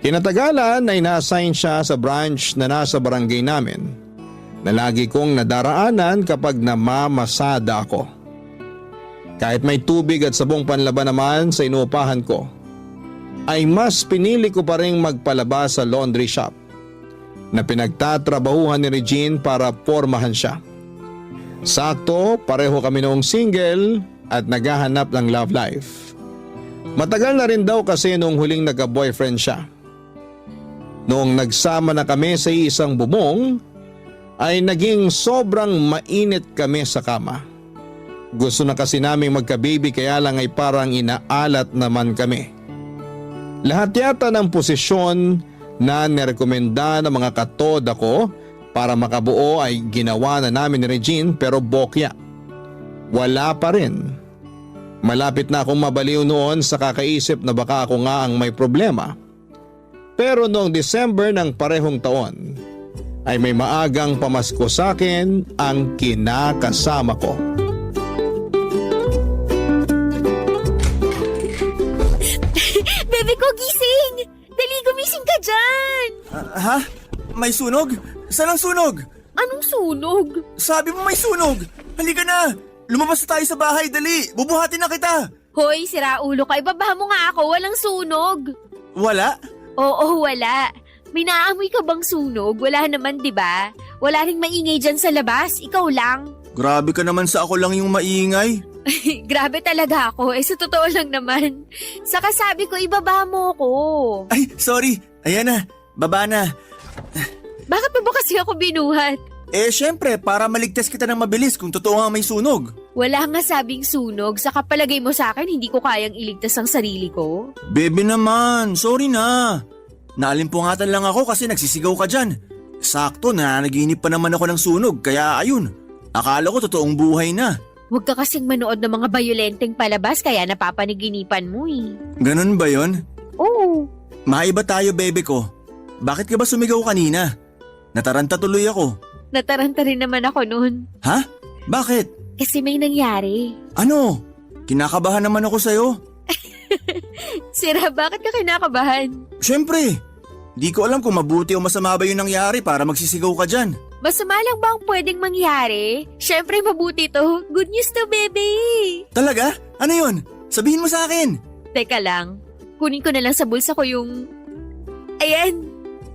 Kinatagalan ay na-assign siya sa branch na nasa barangay namin na lagi kong nadaraanan kapag namamasada ako. Kahit may tubig at sabong panlaban naman sa inuupahan ko, ay mas pinili ko pa rin magpalaba sa laundry shop na pinagtatrabahuhan ni Regine para pormahan siya. Sakto, pareho kami noong single at naghahanap ng love life. Matagal na rin daw kasi noong huling nagka-boyfriend siya. Noong nagsama na kami sa isang bubong, ay naging sobrang mainit kami sa kama. Gusto na kasi namin magka-baby kaya lang ay parang inaalat naman kami. Lahat yata ng posisyon na nirekomenda ng mga katoda ko para makabuo ay ginawa na namin ni Regine pero bokya. Wala pa rin. Malapit na akong mabaliw noon sa kakaisip na baka ako nga ang may problema. Pero noong December ng parehong taon ay may maagang pamasko sa akin ang kinakasama ko. Bebe ko, gising! Dali, gumising ka dyan! Ha? May sunog? Saan ang sunog? Anong sunog? Sabi mo may sunog! Halika na! Lumabas na tayo sa bahay, dali! Bubuhatin na kita! Hoy, sira ulo ka. Ibaba mo nga ako. Walang sunog. Wala? Oo, wala. May naamoy ka bang sunog? Wala naman, di ba? Wala ring maingay dyan sa labas. Ikaw lang. Grabe ka naman sa ako lang yung maingay. Grabe talaga ako. Sa totoo lang naman. Saka sabi ko, ibaba mo ko. Ay, sorry. Ayan na. Baba na. Bakit mo ba kasi ako binuhat? Syempre, para maligtas kita ng mabilis kung totoo nga may sunog. Wala nga sabing sunog. Saka palagay mo sa akin, hindi ko kayang iligtas ang sarili ko. Bebe naman, sorry na. Naalimpungatan lang ako kasi nagsisigaw ka dyan. Sakto na naginip pa naman ako ng sunog kaya ayun. Akala ko totoong buhay na. Huwag ka kasing manood ng mga bayolenteng palabas kaya napapaniginipan mo eh. Ganun ba yon? Oo. Maiba tayo, bebe ko. Bakit ka ba sumigaw kanina? Nataranta tuloy ako. Nataranta rin naman ako noon. Ha? Bakit? Kasi may nangyari. Ano? Kinakabahan naman ako sa'yo. Sira, bakit ka kinakabahan? Siyempre. Di ko alam kung mabuti o masama ba yung nangyari para magsisigaw ka dyan. Masama lang ba ang pwedeng mangyari? Siyempre mabuti to. Good news to, baby! Talaga? Ano yun? Sabihin mo sa akin. Teka lang, kunin ko na lang sa bulsa ko yung... Ayan,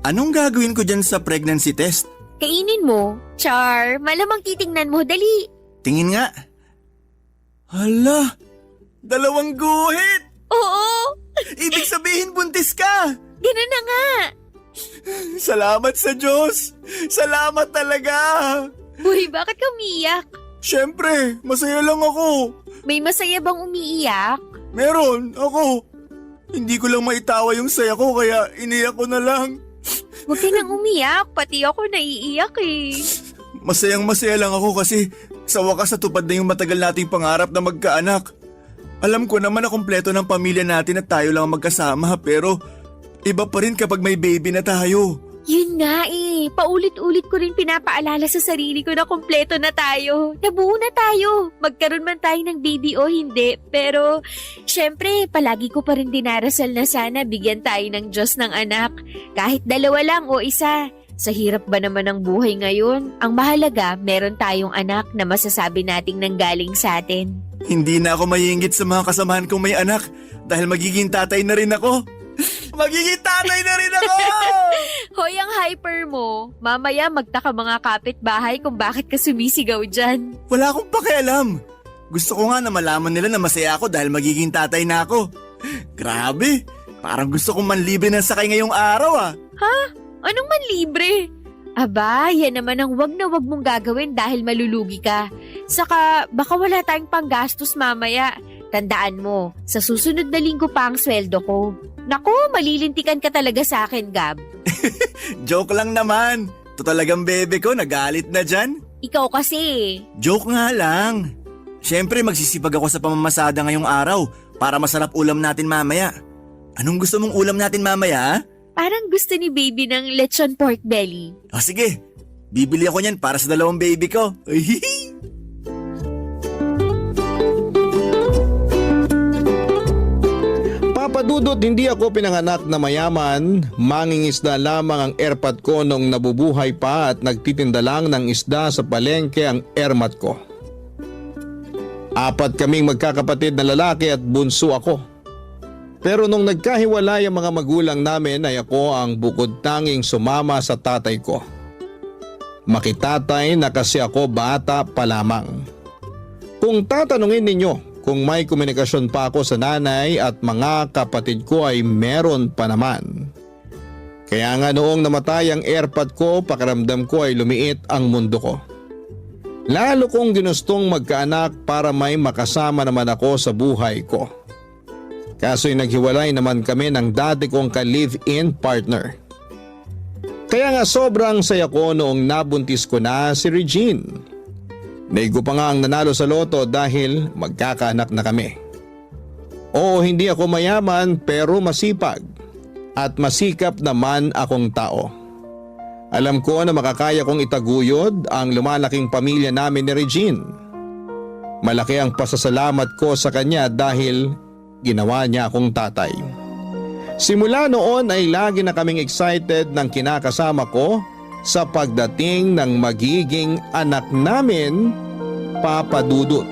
Anong gagawin ko dyan sa pregnancy test? kainin mo. Char, malamang titingnan mo. Dali! Tingin nga. Hala, 2 guhit! Oo! Ibig sabihin buntis ka! Ganun na nga! Salamat sa Diyos! Salamat talaga! Uy, bakit ka umiiyak? Siyempre, masaya lang ako. May masaya bang umiiyak? Meron, ako. Hindi ko lang maitawa yung saya ko kaya iniyak ko na lang. Huwag ka nang umiyak, pati ako naiiyak eh. Masayang masaya lang ako kasi sa wakas natupad na yung matagal nating pangarap na magkaanak. Alam ko naman na kumpleto ng pamilya natin at tayo lang ang magkasama pero iba pa rin kapag may baby na tayo. Yun nga eh, paulit-ulit ko rin pinapaalala sa sarili ko na kumpleto na tayo. Nabuo na tayo. Magkaroon man tayo ng baby o hindi. Pero, syempre, palagi ko pa rin dinarasal na sana bigyan tayo ng Diyos ng anak. Kahit 2 lang o 1. Sa hirap ba naman ng buhay ngayon? Ang mahalaga, meron tayong anak na masasabi nating nanggaling sa atin. Hindi na ako maiinggit sa mga kasamahan kong may anak dahil magiging tatay na rin ako. Magiging tatay na rin ako! Hoy, ang hyper mo. Mamaya magtaka mga kapitbahay kung bakit ka sumisigaw dyan. Wala akong pakialam. Gusto ko nga na malaman nila na masaya ako dahil magiging tatay na ako. Grabe, parang gusto kong manlibre ng sakay ngayong araw ah. Anong manlibre? Aba, yan naman ang wag na wag mong gagawin dahil malulugi ka. Saka, baka wala tayong panggastos mamaya. Tandaan mo, sa susunod na linggo pa ang sweldo ko. Naku, malilintikan ka talaga sa akin, Gab. Joke lang naman. To talagang bebe ko, nagalit na dyan. Ikaw kasi. Joke nga lang. Siyempre magsisipag ako sa pamamasada ngayong araw para masarap ulam natin mamaya. Anong gusto mong ulam natin mamaya? Parang gusto ni baby ng lechon pork belly. O sige, bibili ako niyan para sa dalawang baby ko. Uhihi. Papa Dudut, hindi ako pinanganak na mayaman. Mangingisda lamang ang erpat ko nung nabubuhay pa at nagtitinda lang ng isda sa palengke ang ermat ko. 4 kaming magkakapatid na lalaki at bunso ako. Pero nung nagkahiwalay ang mga magulang namin ay ako ang bukod tanging sumama sa tatay ko. Makitatay na kasi ako bata pa lamang. Kung tatanungin ninyo kung may komunikasyon pa ako sa nanay at mga kapatid ko ay meron pa naman. Kaya nga noong namatay ang airpod ko, pakiramdam ko ay lumiit ang mundo ko. Lalo kong ginustong magkaanak para may makasama naman ako sa buhay ko. Kaso'y naghiwalay naman kami ng dati kong ka-live-in partner. Kaya nga sobrang saya ko noong nabuntis ko na si Regine. Naigo pa nga ang nanalo sa loto dahil magkakaanak na kami. Oo, hindi ako mayaman pero masipag at masikap naman akong tao. Alam ko na makakaya kong itaguyod ang lumalaking pamilya namin ni Regine. Malaki ang pasasalamat ko sa kanya dahil ginawa niya akong tatay. Simula noon ay lagi na kaming excited ng kinakasama ko sa pagdating ng magiging anak namin, Papa Dudut.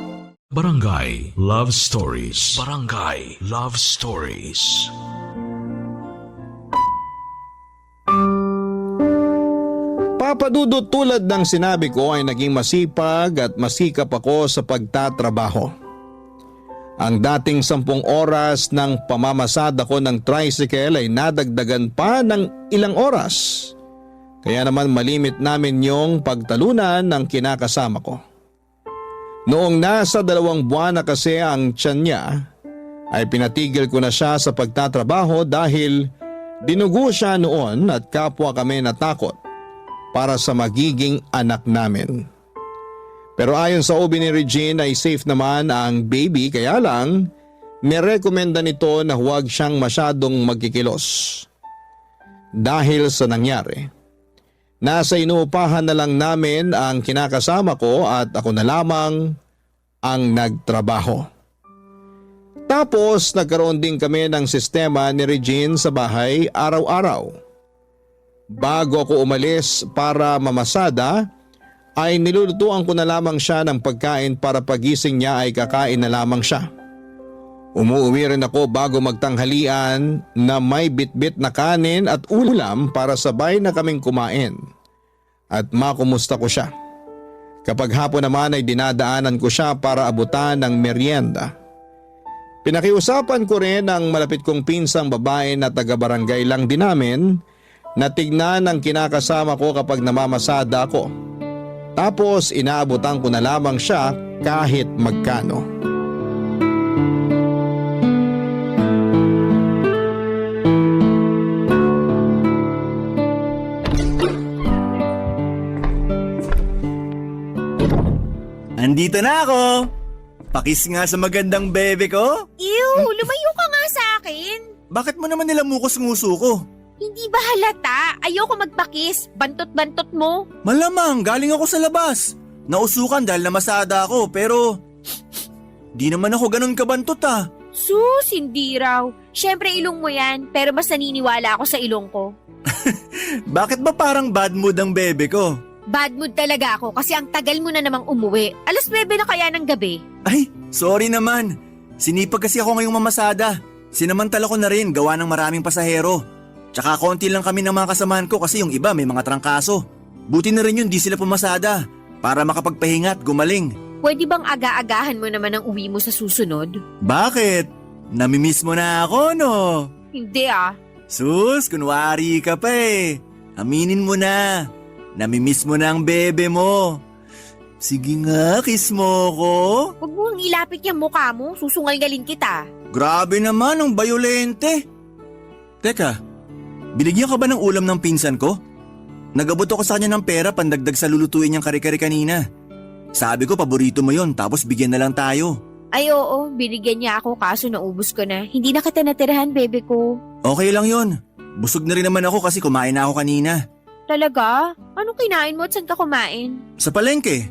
Barangay Love Stories. Barangay Love Stories. Papa Dudut, tulad ng sinabi ko ay naging masipag at masikap ako sa pagtatrabaho. Ang dating 10 oras ng pamamasada ko ng tricycle ay nadagdagan pa ng ilang oras. Kaya naman malimit namin yung pagtalunan ng kinakasama ko. Noong nasa 2 buwan na kasi ang tiyan niya, ay pinatigil ko na siya sa pagtatrabaho dahil dinugo siya noon at kapwa kami natakot para sa magiging anak namin. Pero ayon sa OB ni Regine ay safe naman ang baby, kaya lang nirekomenda nito na huwag siyang masyadong magkikilos. Dahil sa nangyari, nasa inuupahan na lang namin ang kinakasama ko at ako na lamang ang nagtrabaho. Tapos nagkaroon din kami ng sistema ni Regine sa bahay araw-araw. Bago ako umalis para mamasada, ay nilulutuan ko na lamang siya ng pagkain para pagising niya ay kakain na lamang siya. Umuwi rin ako bago magtanghalian na may bitbit na kanin at ulam para sabay na kaming kumain at makumusta ko siya. Kapag hapon naman ay dinadaanan ko siya para abutan ng merienda. Pinakiusapan ko rin ang malapit kong pinsang babae na taga-barangay lang din namin na tignan ang kinakasama ko kapag namamasada ako. Tapos inaabutan ko na lamang siya kahit magkano. Andito na ako! Pakis nga sa magandang bebe ko. Ew, lumayo ka nga sa akin. Bakit mo naman nilamukos nguso ko? Hindi ba halata? Ayoko magpakis. Bantot-bantot mo. Malamang, galing ako sa labas. Nausukan dahil namasada ako pero di naman ako ganun kabantot ah. Sus, hindi raw. Siyempre ilong mo yan, pero mas naniniwala ako sa ilong ko. Bakit ba parang bad mood ang bebe ko? Bad mood talaga ako kasi ang tagal mo na namang umuwi. 9:00 na kaya ng gabi. Ay, sorry naman. Sinipag kasi ako ngayong mamasada. Sinamantala ko na rin gawa ng maraming pasahero. Tsaka konti lang kami ng mga kasamahan ko kasi yung iba may mga trangkaso. Buti na rin yun di sila pumasada para makapagpahinga at gumaling. Pwede bang aga-agahan mo naman ang uwi mo sa susunod? Bakit? Namimiss mo na ako no? Hindi ah. Sus, kunwari ka pa eh. Aminin mo na. Namimiss mo na ang bebe mo. Sige nga, kiss mo ko. Huwag mo ang ilapit yung mukha mo, susungal-galin kita. Grabe naman ang bayolente. Teka, binigyan ka ba ng ulam ng pinsan ko? Nagabot ako sa kanya ng pera pandagdag sa lulutuin niyang kare-kare kanina. Sabi ko paborito mo yon tapos bigyan na lang tayo. Ay oo, binigyan niya ako kaso naubos ko na. Hindi na kita natirahan, bebe ko. Okay lang yon. Busog na rin naman ako kasi kumain na ako kanina. Talaga? Anong kinain mo at saan ka kumain? Sa palengke,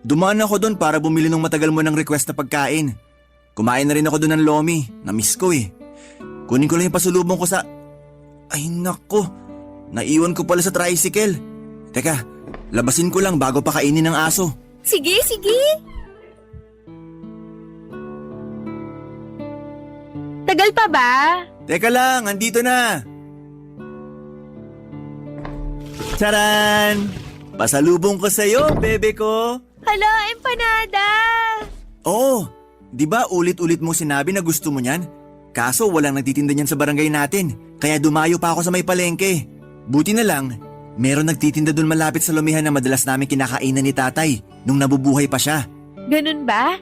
dumaan ako doon para bumili ng matagal mo ng request na pagkain. Kumain na rin ako doon ng lomi, na-miss ko eh. Kunin ko lang yung pasulubong ko sa... Ay nako, naiwan ko pala sa tricycle. Teka, labasin ko lang bago pa kainin ng aso. Sige, sige. Tagal pa ba? Teka lang, andito na. Charan! Pasalubong ko sa'yo, bebe ko. Hala, empanada! Oo, di ba ulit-ulit mo sinabi na gusto mo niyan? Kaso walang nagtitinda niyan sa barangay natin, kaya dumayo pa ako sa may palengke. Buti na lang, meron nagtitinda doon malapit sa lumihan na madalas namin kinakainan ni tatay nung nabubuhay pa siya. Ganun ba?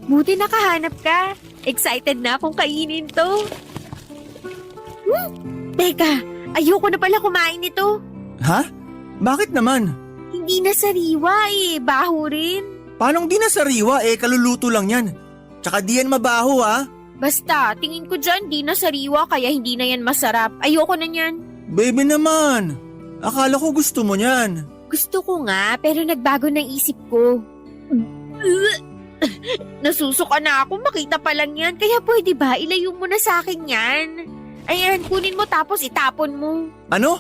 Buti nakahanap ka. Excited na akong kainin to. Teka, ayoko na pala kumain nito. Ha? Bakit naman? Hindi na sariwa eh, baho rin. Paanong di na sariwa kaluluto lang yan? Tsaka di yan mabaho ha? Basta, tingin ko dyan, di na sariwa kaya hindi na yan masarap. Ayoko na yan. Baby naman, akala ko gusto mo niyan. Gusto ko nga, pero nagbago ng isip ko. Nasusuka na ako, makita pa lang yan. Kaya pwede ba, ilayo mo na sa akin yan? Ayan, kunin mo tapos itapon mo. Ano?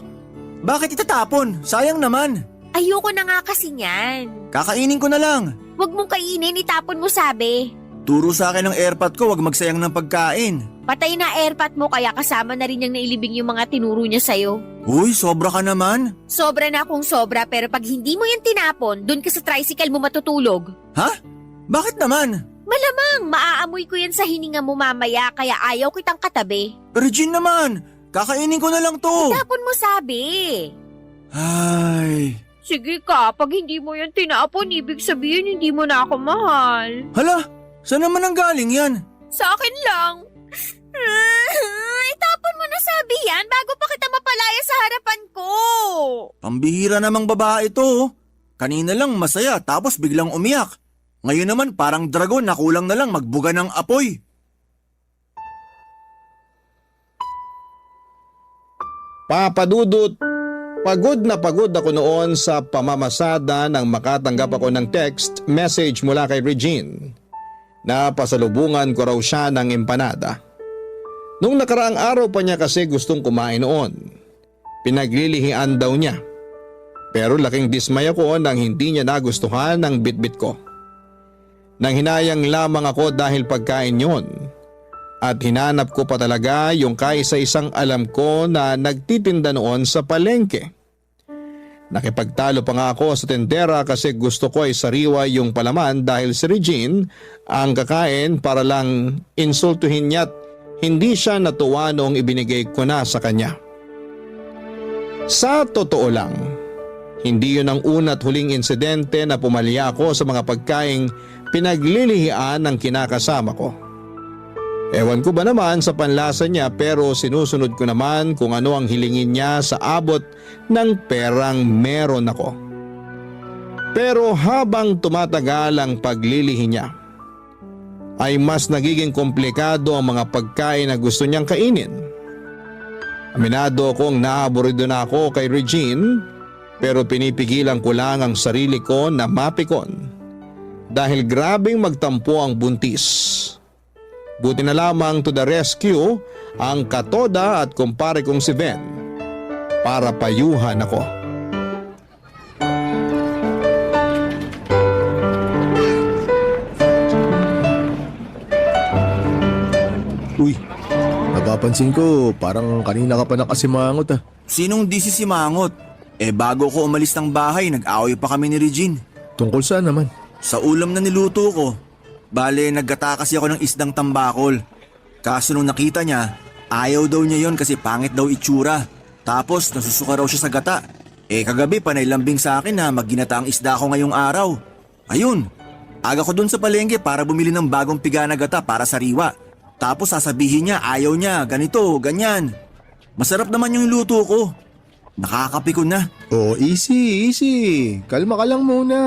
Bakit itatapon? Sayang naman. Ayoko na nga kasi yan. Kakainin ko na lang. Huwag mong kainin, itapon mo sabi. Turo sa akin ng airpot ko, wag magsayang ng pagkain. Patay na airpot mo kaya kasama na rin niyang nailibing yung mga tinuro niya sa'yo. Uy, sobra ka naman. Sobra na akong sobra pero pag hindi mo yan tinapon, dun ka sa tricycle mo matutulog. Ha? Bakit naman? Malamang maaamoy ko yan sa hininga mo mamaya kaya ayaw kitang katabi. Regine naman, kakainin ko na lang to. Tapon mo sabi. Ay. Sige ka, pag hindi mo yan tinapon, ibig sabihin hindi mo na ako mahal. Hala, saan naman ang galing yan? Sa akin lang. Itapon mo na sabi yan bago pa kita mapalaya sa harapan ko. Pambihira namang babae to. Kanina lang masaya tapos biglang umiyak. Ngayon naman parang dragon na kulang na lang magbuga ng apoy. Papadudot, pagod na pagod ako noon sa pamamasada nang makatanggap ako ng text message mula kay Regine na pasalubungan ko raw siya ng empanada. Nung nakaraang araw pa niya kasi gustong kumain noon. Pinaglilihian daw niya. Pero laking dismay ako nang hindi niya nagustuhan ang bitbit ko. Nang hinayang lamang ako dahil pagkain yon. At hinanap ko pa talaga yung kaisa-isang alam ko na nagtitinda noon sa palengke. Nakipagtalo pa nga ako sa tendera kasi gusto ko ay sariwa yung palaman dahil si Regine ang kakain para lang insultuhin niya at hindi siya natuwa noong ibinigay ko na sa kanya. Sa totoo lang, hindi yun ang una't huling insidente na pumalya ako sa mga pagkaing pinaglilihian ng kinakasama ko. Ewan ko ba naman sa panlasa niya pero sinusunod ko naman kung ano ang hilingin niya sa abot ng perang meron ako. Pero habang tumatagal ang paglilihi niya, ay mas nagiging komplikado ang mga pagkain na gusto niyang kainin. Aminado akong naaburido na ako kay Regine pero pinipigilan ko lang ang sarili ko na mapikon dahil grabing magtampo ang buntis. Buti na lamang to the rescue ang katoda at kumpare kong si Ben para payuhan ako. Uy, napapansin ko parang kanina ka pa nakasimangot ah. Sinong di si Simangot? Bago ko umalis ng bahay, nag-away pa kami ni Regine. Tungkol saan naman? Sa ulam na niluto ko. Bale, naggata kasi ako ng isdang tambakol. Kaso nung nakita niya, ayaw daw niya yon kasi pangit daw itsura. Tapos nasusuka raw siya sa gata. Kagabi panay lambing sa akin na magginata ang isda ko ngayong araw. Ayun, aga ko dun sa palengke para bumili ng bagong piga na gata para sariwa. Tapos sasabihin niya ayaw niya, ganito, ganyan. Masarap naman yung luto ko. Nakakapikon na. Oh, easy. Kalma ka lang muna.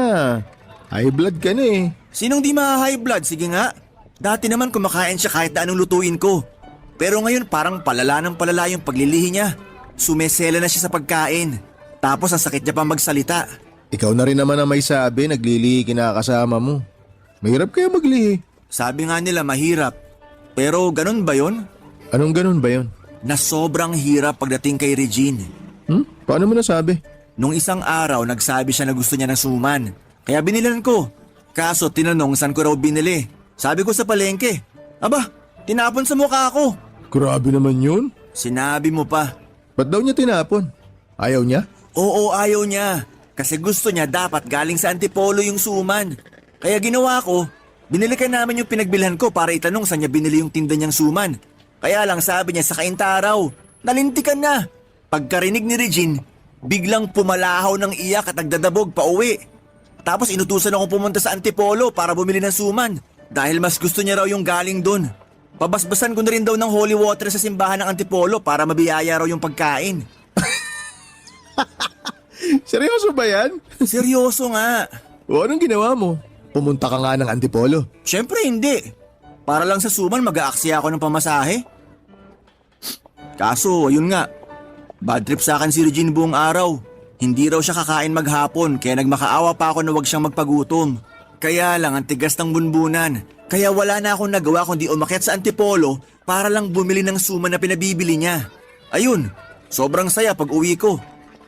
High blood ka na eh. Sinong di ma-high blood? Sige nga. Dati naman kumakain siya kahit na anong lutuin ko. Pero ngayon parang palala ng palala yung paglilihi niya. Sumesela na siya sa pagkain. Tapos ang sakit niya pa magsalita. Ikaw na rin naman ang may sabi, naglilihi kinakasama mo. Mahirap kaya maglihi. Sabi nga nila mahirap. Pero ganun ba yon? Anong ganun ba yun? Na sobrang hirap pagdating kay Regine. Paano mo nasabi? Nung isang araw, nagsabi siya na gusto niya ng suman. Kaya binilan ko. Kaso tinanong saan ko raw binili. Sabi ko sa palengke. Aba, tinapon sa mukha ko. Grabe naman yun. Sinabi mo pa. Ba't daw niya tinapon? Ayaw niya? Oo, ayaw niya. Kasi gusto niya dapat galing sa Antipolo yung suman. Kaya ginawa ko, binili ka namin yung pinagbilhan ko para itanong saan niya binili yung tinda niyang suman. Kaya lang sabi niya sa kaintaraw, nalintikan na. Pagkarinig ni Regine, biglang pumalahaw ng iyak at nagdadabog pa uwi. Tapos inutusan akong pumunta sa Antipolo para bumili ng suman. Dahil mas gusto niya raw yung galing dun. Pabasbasan ko na rin daw ng holy water sa simbahan ng Antipolo para mabiyaya raw yung pagkain. Seryoso ba yan? Seryoso nga. O anong ginawa mo? Pumunta ka nga ng Antipolo. Siyempre hindi. Para lang sa suman mag-aaksaya ako ng pamasahe. Kaso, ayun nga. Bad trip sa akin si Regine buong araw. Hindi raw siya kakain maghapon kaya nagmakaawa pa ako na wag siyang magpagutom. Kaya lang ang tigas ng bunbunan. Kaya wala na akong nagawa kundi umakyat sa Antipolo para lang bumili ng suman na pinabibili niya. Ayun, sobrang saya pag uwi ko.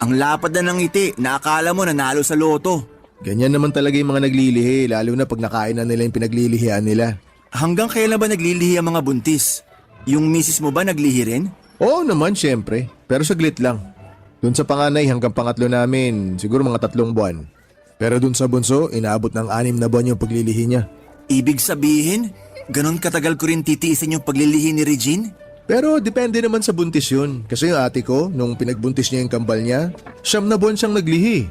Ang lapad na ng ngiti na akala mo nanalo sa loto. Ganyan naman talaga yung mga naglilihi, lalo na pag nakain na nila yung pinaglilihian nila. Hanggang kailan ba naglilihi ang mga buntis? Yung misis mo ba naglihi rin? Oo naman, syempre. Pero saglit lang. Doon sa panganay hanggang pangatlo namin, siguro mga 3 buwan. Pero doon sa bunso, inaabot ng 6 na buwan yung paglilihi niya. Ibig sabihin, ganun katagal ko rin titiisin yung paglilihi ni Regine? Pero depende naman sa buntis yun. Kasi yung ate ko, nung pinagbuntis niya yung kambal niya, 9 na buwan siyang naglihi.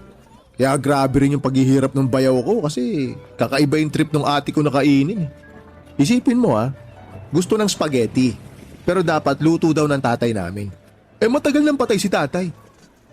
Kaya grabe rin yung paghihirap ng bayaw ko kasi kakaiba yung trip ng ate ko na kainin. Isipin mo gusto ng spaghetti. Pero dapat luto daw ng tatay namin. Matagal nang patay si tatay.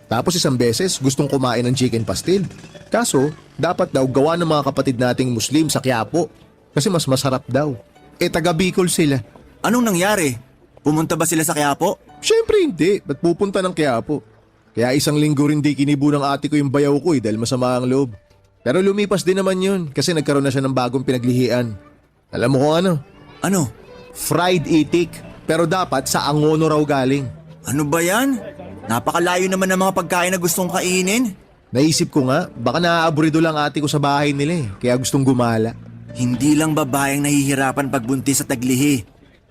Tapos isang beses gustong kumain ng chicken pastil. Kaso, dapat daw gawa ng mga kapatid nating Muslim sa Quiapo. Kasi mas masarap daw. Taga Bicol sila. Anong nangyari? Pumunta ba sila sa Quiapo? Siyempre hindi. Ba't pupunta ng Quiapo? Kaya 1 linggo rin di kinibo ng ate ko yung bayaw ko dahil masama ang loob. Pero lumipas din naman yun kasi nagkaroon na siya ng bagong pinaglihian. Alam mo kung ano? Ano? Fried itik. Pero dapat sa Angono raw galing. Ano ba yan? Napakalayo naman ng mga pagkain na gustong kainin. Naisip ko nga, baka naaaburido lang ate ko sa bahay nila kaya gustong gumala. Hindi lang babaeng nahihirapan pagbuntis at taglihi.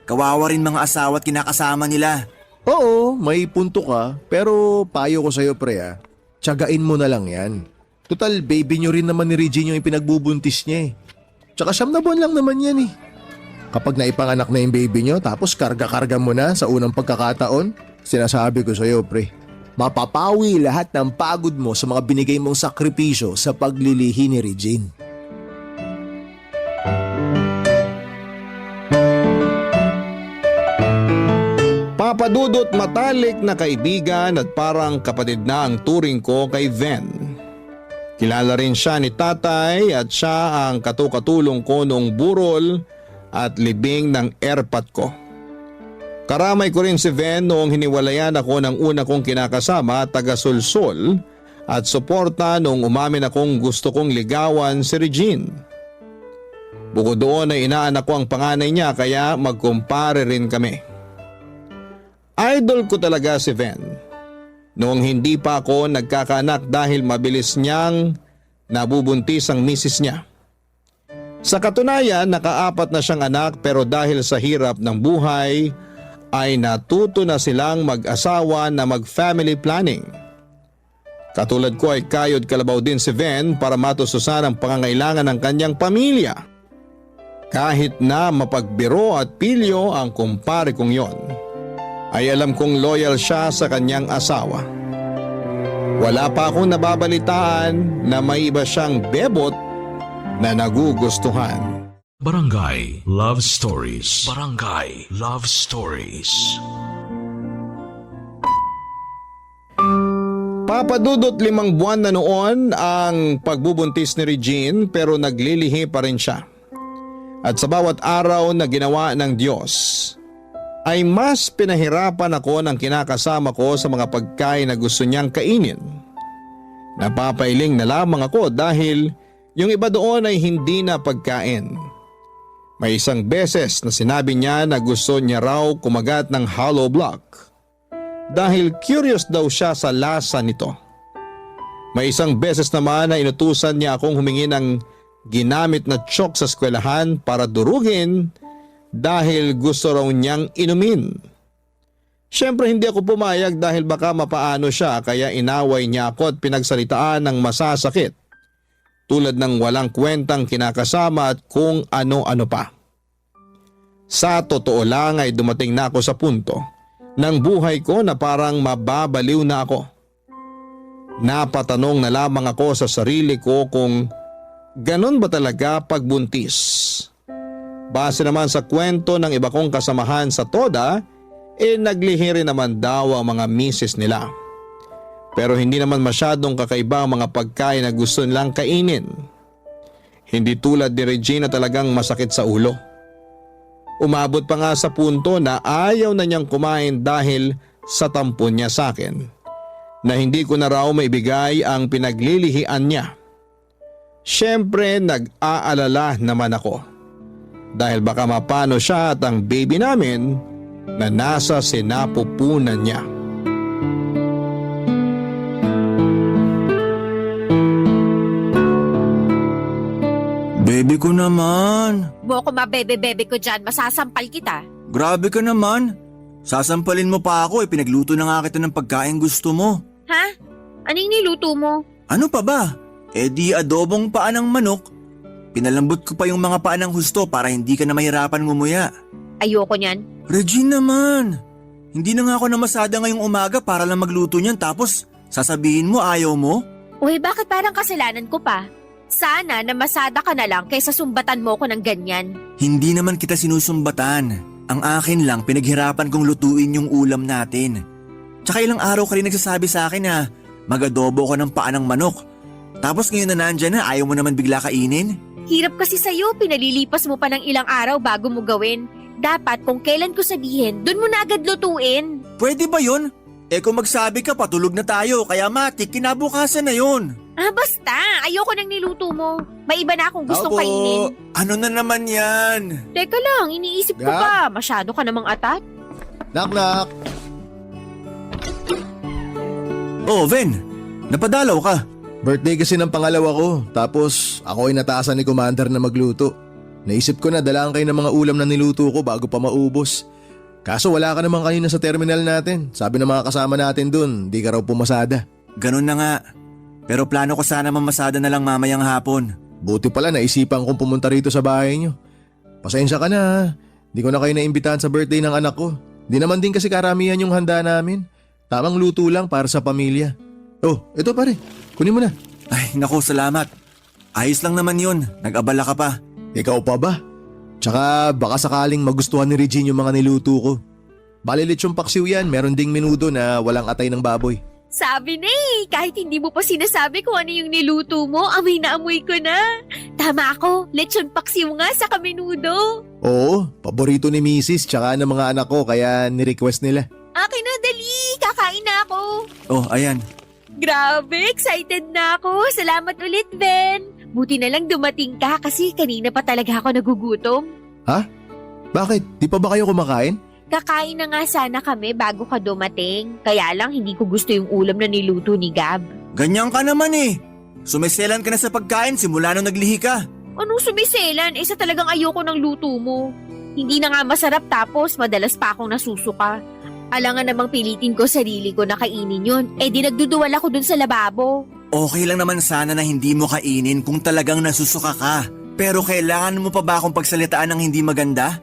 Kawawa rin mga asawa at kinakasama nila. Oo, may punto ka, pero payo ko sa'yo pre Tiyagain mo na lang yan. Total, baby nyo rin naman ni Regine yung ipinagbubuntis niya Tsaka 9 na buwan lang naman yan Kapag naipanganak na yung baby nyo, tapos karga-karga mo na sa unang pagkakataon, sinasabi ko sa'yo pre, mapapawi lahat ng pagod mo sa mga binigay mong sakripisyo sa paglilihi ni Regine. Papadudot matalik na kaibigan at parang kapatid na ang turing ko kay Ven. Kilala rin siya ni tatay at siya ang katukatulong ko noong burol at libing ng airpat ko. Karamay ko rin si Ven noong hiniwalayan ako ng una kong kinakasama taga-Sulsol at suporta noong umamin akong gusto kong ligawan si Regine. Bukod doon ay inaanak ko ang panganay niya kaya magkumpare rin kami. Idol ko talaga si Ven. Noong hindi pa ako nagkakaanak dahil mabilis niyang nabubuntis ang misis niya. Sa katunayan, naka-4 na siyang anak pero dahil sa hirap ng buhay ay natuto na silang mag-asawa na mag-family planning. Katulad ko ay kayod kalabaw din si Ven para matustusan ang pangangailangan ng kanyang pamilya. Kahit na mapagbiro at pilyo ang kumpare kong yon, ay alam kong loyal siya sa kanyang asawa. Wala pa akong nababalitaan na may iba siyang bebot na nagugustuhan. Barangay Love Stories. Barangay Love Stories. Papadudot 5 buwan na noon ang pagbubuntis ni Regine pero naglilihi pa rin siya. At sa bawat araw na ginawa ng Diyos ay mas pinahirapan ako ng kinakasama ko sa mga pagkain na gusto niyang kainin. Napapailing na lamang ako dahil yung iba doon ay hindi na pagkain. May isang beses na sinabi niya na gusto niya raw kumagat ng hollow block dahil curious daw siya sa lasa nito. May isang beses naman na inutusan niya akong humingi ng ginamit na chalk sa eskwelahan para durugin dahil gusto raw niyang inumin. Siyempre hindi ako pumayag dahil baka mapaano siya kaya inaway niya ako at pinagsalitaan ng masasakit tulad ng walang kwentang kinakasama at kung ano-ano pa. Sa totoo lang ay dumating na ako sa punto ng buhay ko na parang mababaliw na ako. Napatanong na lamang ako sa sarili ko kung ganon ba talaga pagbuntis. Base naman sa kwento ng iba kong kasamahan sa Toda, naglihi rin naman daw ang mga misis nila. Pero hindi naman masyadong kakaiba ang mga pagkain na gusto nilang kainin. Hindi tulad ni Regina talagang masakit sa ulo. Umabot pa nga sa punto na ayaw na niyang kumain dahil sa tampon niya sa akin, na hindi ko na raw maibigay ang pinaglilihian niya. Siyempre nag-aalala naman ako dahil baka mapano siya at ang baby namin na nasa sinapupunan niya. Baby ko naman. Mo ko mabebe-bebe ko dyan, masasampal kita. Grabe ka naman. Sasampalin mo pa ako pinagluto na nga kita ng pagkain gusto mo. Ha? Anong niluto mo? Ano pa ba? Di adobong paa ng manok. Pinalambot ko pa yung mga paa ng husto para hindi ka na mahirapan ngumuya. Ayoko niyan. Regine naman. Hindi na nga ako namasada ngayong umaga para lang magluto niyan tapos sasabihin mo ayaw mo? Uy, bakit parang kasalanan ko pa? Sana namasada ka na lang kaysa sumbatan mo ko ng ganyan. Hindi naman kita sinusumbatan. Ang akin lang pinaghirapan kong lutuin yung ulam natin. Tsaka ilang araw ka rin nagsasabi sa akin na mag-adobo ko ng paa ng manok. Tapos ngayon na nandyan na ayaw mo naman bigla kainin? Hirap kasi sa'yo, pinalilipas mo pa ng ilang araw bago mo gawin. Dapat kung kailan ko sabihin, dun mo na agad lutuin. Pwede ba yun? Kung magsabi ka patulog na tayo kaya matik kinabukasan na yun. Basta, ayoko nang niluto mo. May iba na akong gustong kainin. Ano na naman yan? Teka lang, iniisip ko Gab? pa. Masyado ka namang atat. Knock. Oh, Ven, napadalaw ka. Birthday kasi ng pangalawa ko, tapos ako ay natasan ni Commander na magluto. Naisip ko na dalaan kayo ng mga ulam na niluto ko bago pa maubos. Kaso wala ka naman kanina sa terminal natin. Sabi ng mga kasama natin dun, di ka raw pumasada. Ganun na nga. Pero plano ko sana mamasada na lang mamayang hapon. Buti pala naisipan kong pumunta rito sa bahay nyo. Pasensya ka na ha. Di ko na kayo naimbitahan sa birthday ng anak ko. Di naman din kasi karamihan yung handa namin. Tamang luto lang para sa pamilya. Oh, ito pare. Kunin mo na. Ay, naku, salamat. Ayos lang naman yun. Nag-abala ka pa. Ikaw pa ba? Tsaka baka sakaling magustuhan ni Regine yung mga niluto ko. Balilit yung paksiw yan, meron ding menudo na walang atay ng baboy. Sabi na kahit hindi mo pa sinasabi kung ano yung niluto mo, amoy na amoy ko na. Tama ako, lechon paksiw nga sa kaminudo. Oo, paborito ni Mrs. tsaka ng mga anak ko kaya ni-request nila. Akin na, dali, kakain na ako. Oh, ayan. Grabe, excited na ako. Salamat ulit, Ben. Buti na lang dumating ka kasi kanina pa talaga ako nagugutom. Bakit? Di pa ba kayo kumakain? Kakain na nga sana kami bago ka dumating. Kaya lang hindi ko gusto yung ulam na niluto ni Gab. Ganyan ka naman eh. Sumiselan ka na sa pagkain simula nung naglihi ka. Anong sumiselan? Isa talagang ayoko ng luto mo. Hindi na nga masarap tapos madalas pa akong nasusuka. Alangan namang pilitin ko sarili ko na kainin yun. Di nagduduwal ako dun sa lababo. Okay lang naman sana na hindi mo kainin kung talagang nasusuka ka. Pero kailangan mo pa ba akong pagsalitaan ng hindi maganda?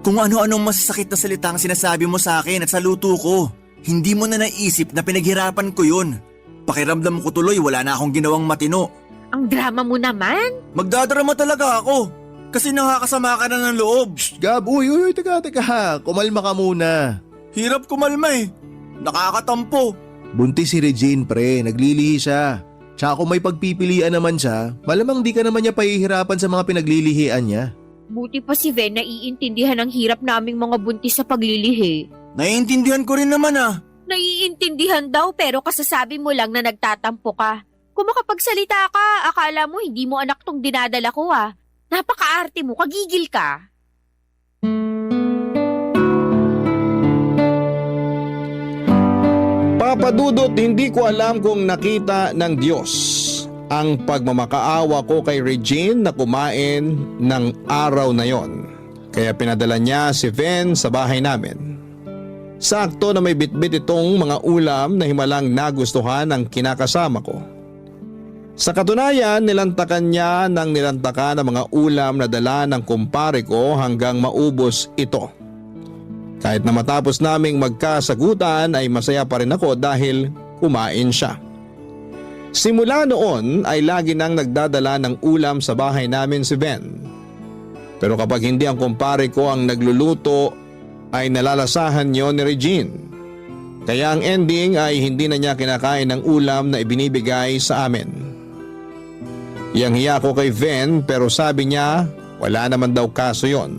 Kung ano-anong masasakit na salita ang sinasabi mo sa akin at sa luto ko. Hindi mo na naisip na pinaghirapan ko yun. Pakiramdam ko tuloy wala na akong ginawang matino. Ang drama mo naman. Magdadrama talaga ako. Kasi nakakasama ka na ng loob. Gab, uy, teka. Kumalma ka muna. Hirap kumalma eh. Nakakatampo. Buntis si Regine pre, naglilihi siya. Tsaka kung may pagpipilian naman siya, malamang di ka naman niya pahihirapan sa mga pinaglilihian niya. Buti pa si Ven naiintindihan ang hirap naming mga buntis sa paglilihi. Naiintindihan ko rin naman ah. Naiintindihan daw pero kasasabi mo lang na nagtatampo ka. Kung makapagsalita ka, akala mo hindi mo anak tong dinadala ko ah. Napaka-arte mo, kagigil ka. Papa Dudut, hindi ko alam kung nakita ng Diyos ang pagmamakaawa ko kay Regine na kumain ng araw na yon. Kaya pinadala niya si Ven sa bahay namin. Sakto na may bitbit itong mga ulam na himalang nagustuhan ng kinakasama ko. Sa katunayan, nilantakan niya ng nilantakan ang mga ulam na dala ng kumpare ko hanggang maubos ito. Kahit na matapos naming magkasagutan ay masaya pa rin ako dahil kumain siya. Simula noon ay lagi nang nagdadala ng ulam sa bahay namin si Ven. Pero kapag hindi ang kumpare ko ang nagluluto ay nalalasahan niyo ni Regine. Kaya ang ending ay hindi na niya kinakain ng ulam na ibinibigay sa amin. Hiyang-hiya ko kay Ven pero sabi niya wala naman daw kaso yon.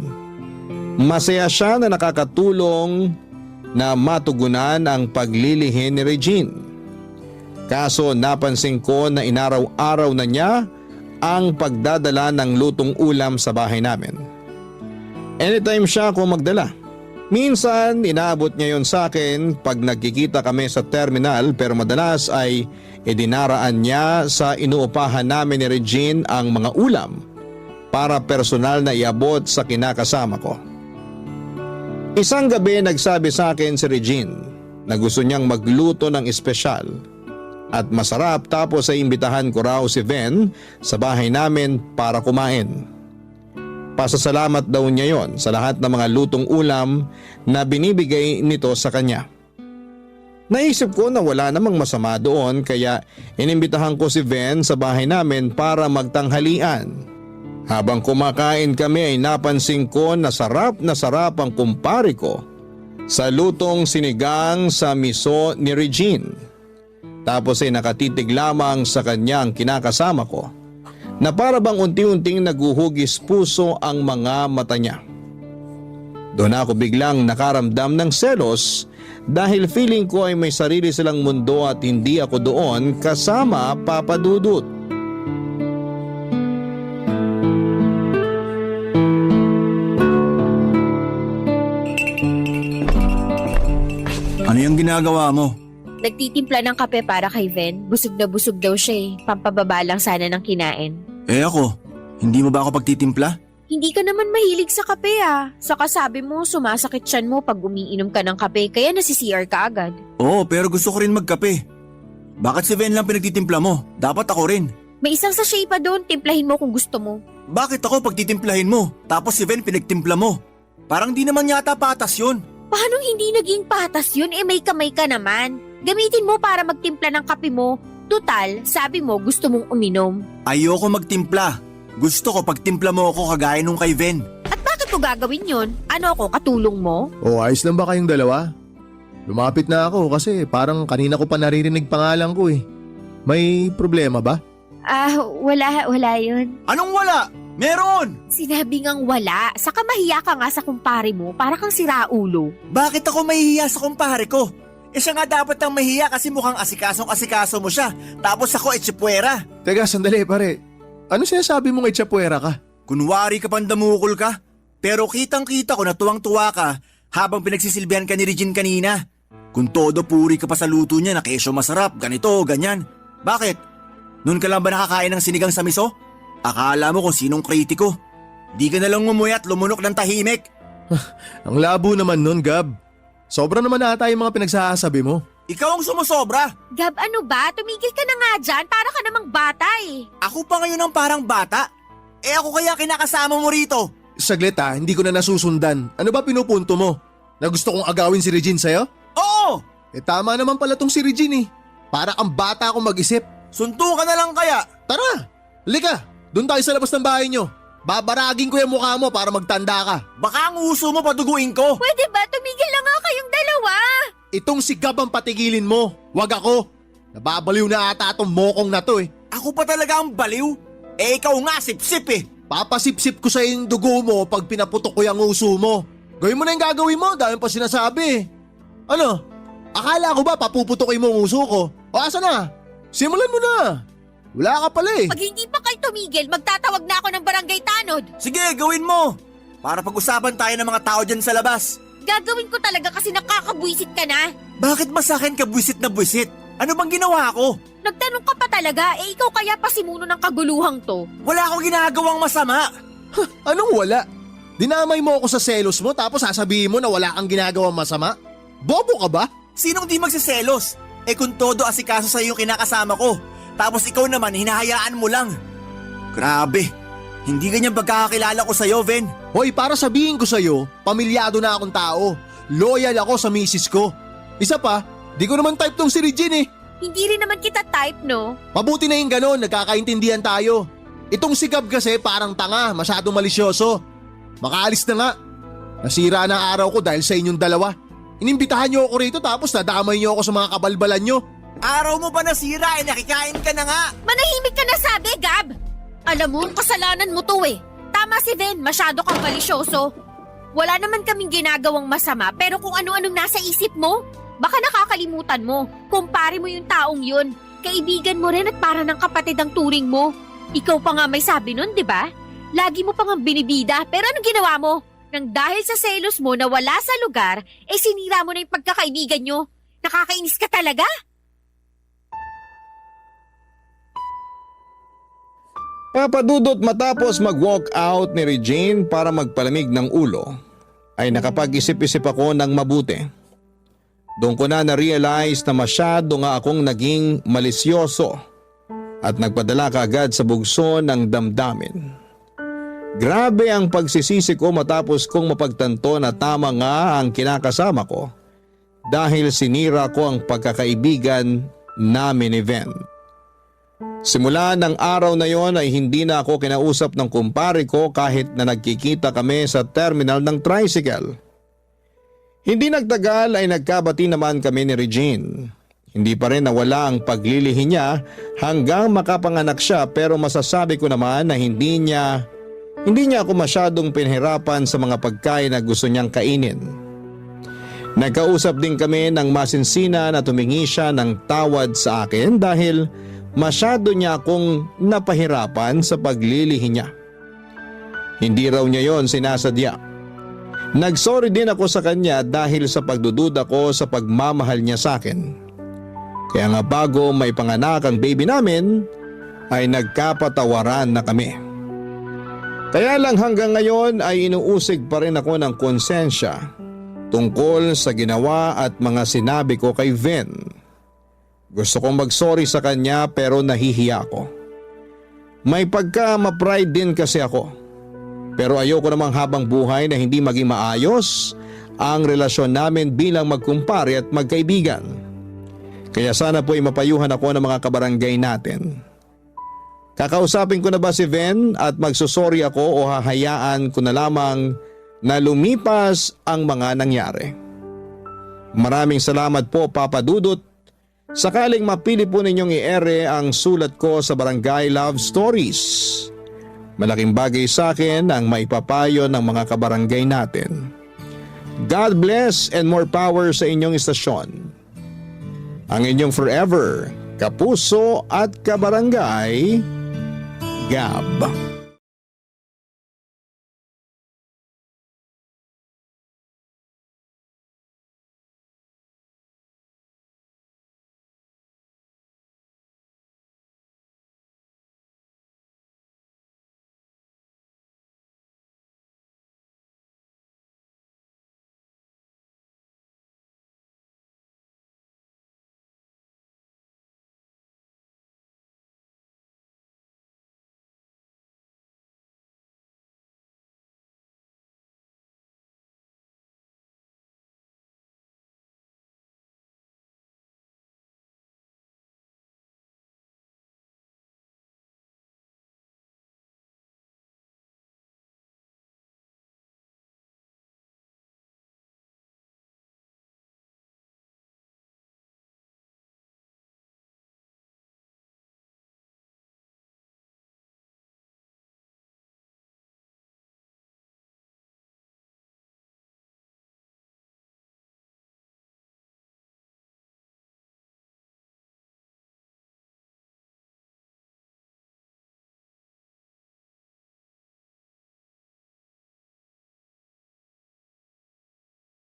Masaya siya na nakakatulong na matugunan ang paglilihi ni Regine. Kaso napansin ko na inaraw-araw na niya ang pagdadala ng lutong ulam sa bahay namin. Anytime siya ako magdala. Minsan inaabot niya yon sa akin pag nagkikita kami sa terminal pero madalas ay idinaraan niya sa inuupahan namin ni Regine ang mga ulam para personal na iabot sa kinakasama ko. Isang gabi nagsabi sa akin si Regine na gusto niyang magluto ng espesyal at masarap tapos ay imbitahan ko raw si Ven sa bahay namin para kumain. Pasasalamat daw niya yon sa lahat ng mga lutong ulam na binibigay nito sa kanya. Naisip ko na wala namang masama doon kaya inimbitahan ko si Ven sa bahay namin para magtanghalian. Habang kumakain kami ay napansin ko na sarap ang kumpare ko sa lutong sinigang sa miso ni Regine. Tapos ay nakatitig lamang sa kanyang kinakasama ko na para bang unti-unting naguhugis puso ang mga mata niya. Doon ako biglang nakaramdam ng selos dahil feeling ko ay may sarili silang mundo at hindi ako doon kasama Papa Dudut. Ano yung ginagawa mo? Nagtitimpla ng kape para kay Ven. Busog na busog daw siya eh. Pampababa lang sana ng kinain. Eh ako, hindi mo ba ako pagtitimpla? Hindi ka naman mahilig sa kape ah. Saka sabi mo, sumasakit tiyan mo pag umiinom ka ng kape kaya nasi-CR ka agad. Oo, pero gusto ko rin magkape. Bakit si Ven lang pinagtitimpla mo? Dapat ako rin. May isang sachet pa doon, timplahin mo kung gusto mo. Bakit ako pagtitimplahin mo? Tapos si Ven pinagtimpla mo? Parang di naman yata patas yun. Paano hindi naging patas yun? Eh may kamay ka naman. Gamitin mo para magtimpla ng kape mo. Tutal, sabi mo gusto mong uminom. Ayoko magtimpla. Gusto ko pagtimpla mo ako kagaya nung kay Ven. At bakit mo gagawin yun? Ano ako, katulong mo? O ayos lang ba kayong dalawa? Lumapit na ako kasi parang kanina ko pa naririnig pangalan ko eh. May problema ba? Wala yun. Anong wala? Meron! Sinabi ngang wala. Saka mahiya ka nga sa kumpare mo para kang siraulo. Bakit ako mahihiya sa kumpare ko? Eh siya nga dapat ang mahiya kasi mukhang asikasong-asikaso mo siya. Tapos ako etsipwera. Teka, sandali pare. Ano sinasabi mong itsapwera ka? Kunwari ka pandamukol ka. Pero kitang-kita ko na tuwang-tuwa ka habang pinagsisilbihan ka ni Regine kanina. Kung todo puri ka pa sa luto niya na kesyo masarap, ganito, ganyan. Bakit? Noon ka lang ba nakakain ng sinigang sa miso? Akala mo kung sinong kritiko. Di ka nalang ngumuya at lumunok ng tahimik. Ang labo naman nun, Gab. Sobra naman ata yung mga pinagsasabi mo. Ikaw ang sumusobra. Gab, ano ba? Tumigil ka na nga dyan. Para ka namang bata eh. Ako pa ngayon ang parang bata. Eh ako kaya kinakasama mo rito. Saglit hindi ko na nasusundan. Ano ba pinupunto mo? Na gusto kong agawin si Regine sa'yo? Oo! Eh tama naman pala tong si Regine eh. Para kang bata akong mag-isip. Suntukan na lang kaya. Tara! Halika! Doon tayo sa labas ng bahay nyo. Babaragin ko yung mukha mo para magtanda ka. Baka ang uso mo paduguin ko. Pwede ba? Tumigil na nga kayong dalawa. Itong si Gab ang patigilin mo. Wag ako. Nababaliw na ata atong mokong na to eh. Ako pa talaga ang baliw? Eh ikaw nga sip-sip eh. Papasipsip ko sa yung dugo mo pag pinaputok ko yung uso mo. Gawin mo na yung gagawin mo, dahil pa sinasabi. Ano? Akala ko ba papuputokin mo ang uso ko? O asa na? Simulan mo na. Wala ka pala eh. Pag hindi pa kayo tumigil, magtatawag na ako ng barangay tanod. Sige, gawin mo! Para pag-usapan tayo ng mga tao dyan sa labas. Gagawin ko talaga kasi nakakabwisit ka na. Bakit ba sa akin ka buwisit na buwisit? Ano bang ginawa ko? Nagtanong ka pa talaga, ikaw kaya pasimuno ng kaguluhang to. Wala akong ginagawang masama. Anong wala? Dinamay mo ako sa selos mo tapos sasabihin mo na wala kang ginagawang masama? Bobo ka ba? Sinong di magsiselos? Eh kung todo asikaso sa yung kinakasama ko, tapos ikaw naman hinahayaan mo lang. Grabe, hindi ganyan pagkakakilala ko sa'yo, Ven. Hoy, para sabihin ko sa'yo, pamilyado na akong tao. Loyal ako sa misis ko. Isa pa, di ko naman type tong si Regine eh. Hindi rin naman kita type, no? Mabuti na yung ganon, nagkakaintindihan tayo. Itong si Gab kasi parang tanga, masyadong malisyoso. Makaalis na nga. Nasira na ang araw ko dahil sa inyong dalawa. Inimbitahan niyo ako rito tapos nadamay niyo ako sa mga kabalbalan niyo. Araw mo ba nasira? Eh nakikain ka na nga. Manahimik ka na sabi, Gab! Alam mo, kasalanan mo to eh. Tama si Ven, masyado kang malisyoso. Wala naman kaming ginagawang masama pero kung ano-anong nasa isip mo, baka nakakalimutan mo. Kumpare mo yung taong yun. Kaibigan mo rin at para ng kapatid ang turing mo. Ikaw pa nga may sabi nun, di ba? Lagi mo pang binibida pero anong ginawa mo? Nang dahil sa selos mo na wala sa lugar, eh sinira mo na yung pagkakaibigan nyo. Nakakainis ka talaga? Papadudot matapos mag-walk out ni Regine para magpalamig ng ulo, ay nakapag-isip-isip ako ng mabuti. Doon ko na na-realize na masyado nga akong naging malisyoso at nagpadala kaagad sa bugso ng damdamin. Grabe ang pagsisisi ko matapos kong mapagtanto na tama nga ang kinakasama ko dahil sinira ko ang pagkakaibigan namin ni Ven. Simula ng araw na yon ay hindi na ako kinausap ng kumpare ko kahit na nagkikita kami sa terminal ng tricycle. Hindi nagtagal ay nagkabati naman kami ni Regine. Hindi pa rin nawala ang paglilihi niya hanggang makapanganak siya pero masasabi ko naman na hindi niya ako masyadong pinahirapan sa mga pagkain na gusto niyang kainin. Nagkausap din kami ng masinsina na tumingi siya ng tawad sa akin dahil masyado niya akong napahirapan sa paglilihi niya. Hindi raw niya yon sinasadya. Nagsorry din ako sa kanya dahil sa pagdududa ko sa pagmamahal niya sa akin. Kaya nga bago may panganak ang baby namin ay nagkapatawaran na kami. Kaya lang hanggang ngayon ay inuusig pa rin ako ng konsensya tungkol sa ginawa at mga sinabi ko kay Ven. Gusto kong mag-sorry sa kanya pero nahihiya ako. May pagka-ma-pride din kasi ako. Pero ayoko namang habang buhay na hindi maging maayos ang relasyon namin bilang magkumpare at magkaibigan. Kaya sana po ay mapayuhan ako ng mga kabarangay natin. Kakausapin ko na ba si Ven at magsusorry ako o hahayaan ko na lamang na lumipas ang mga nangyari? Maraming salamat po, Papa Dudut. Sakaling mapili po ninyong i-ere ang sulat ko sa Barangay Love Stories. Malaking bagay sa akin ang maipapayo ng mga kabarangay natin. God bless and more power sa inyong istasyon. Ang inyong forever, kapuso at kabarangay, Gab.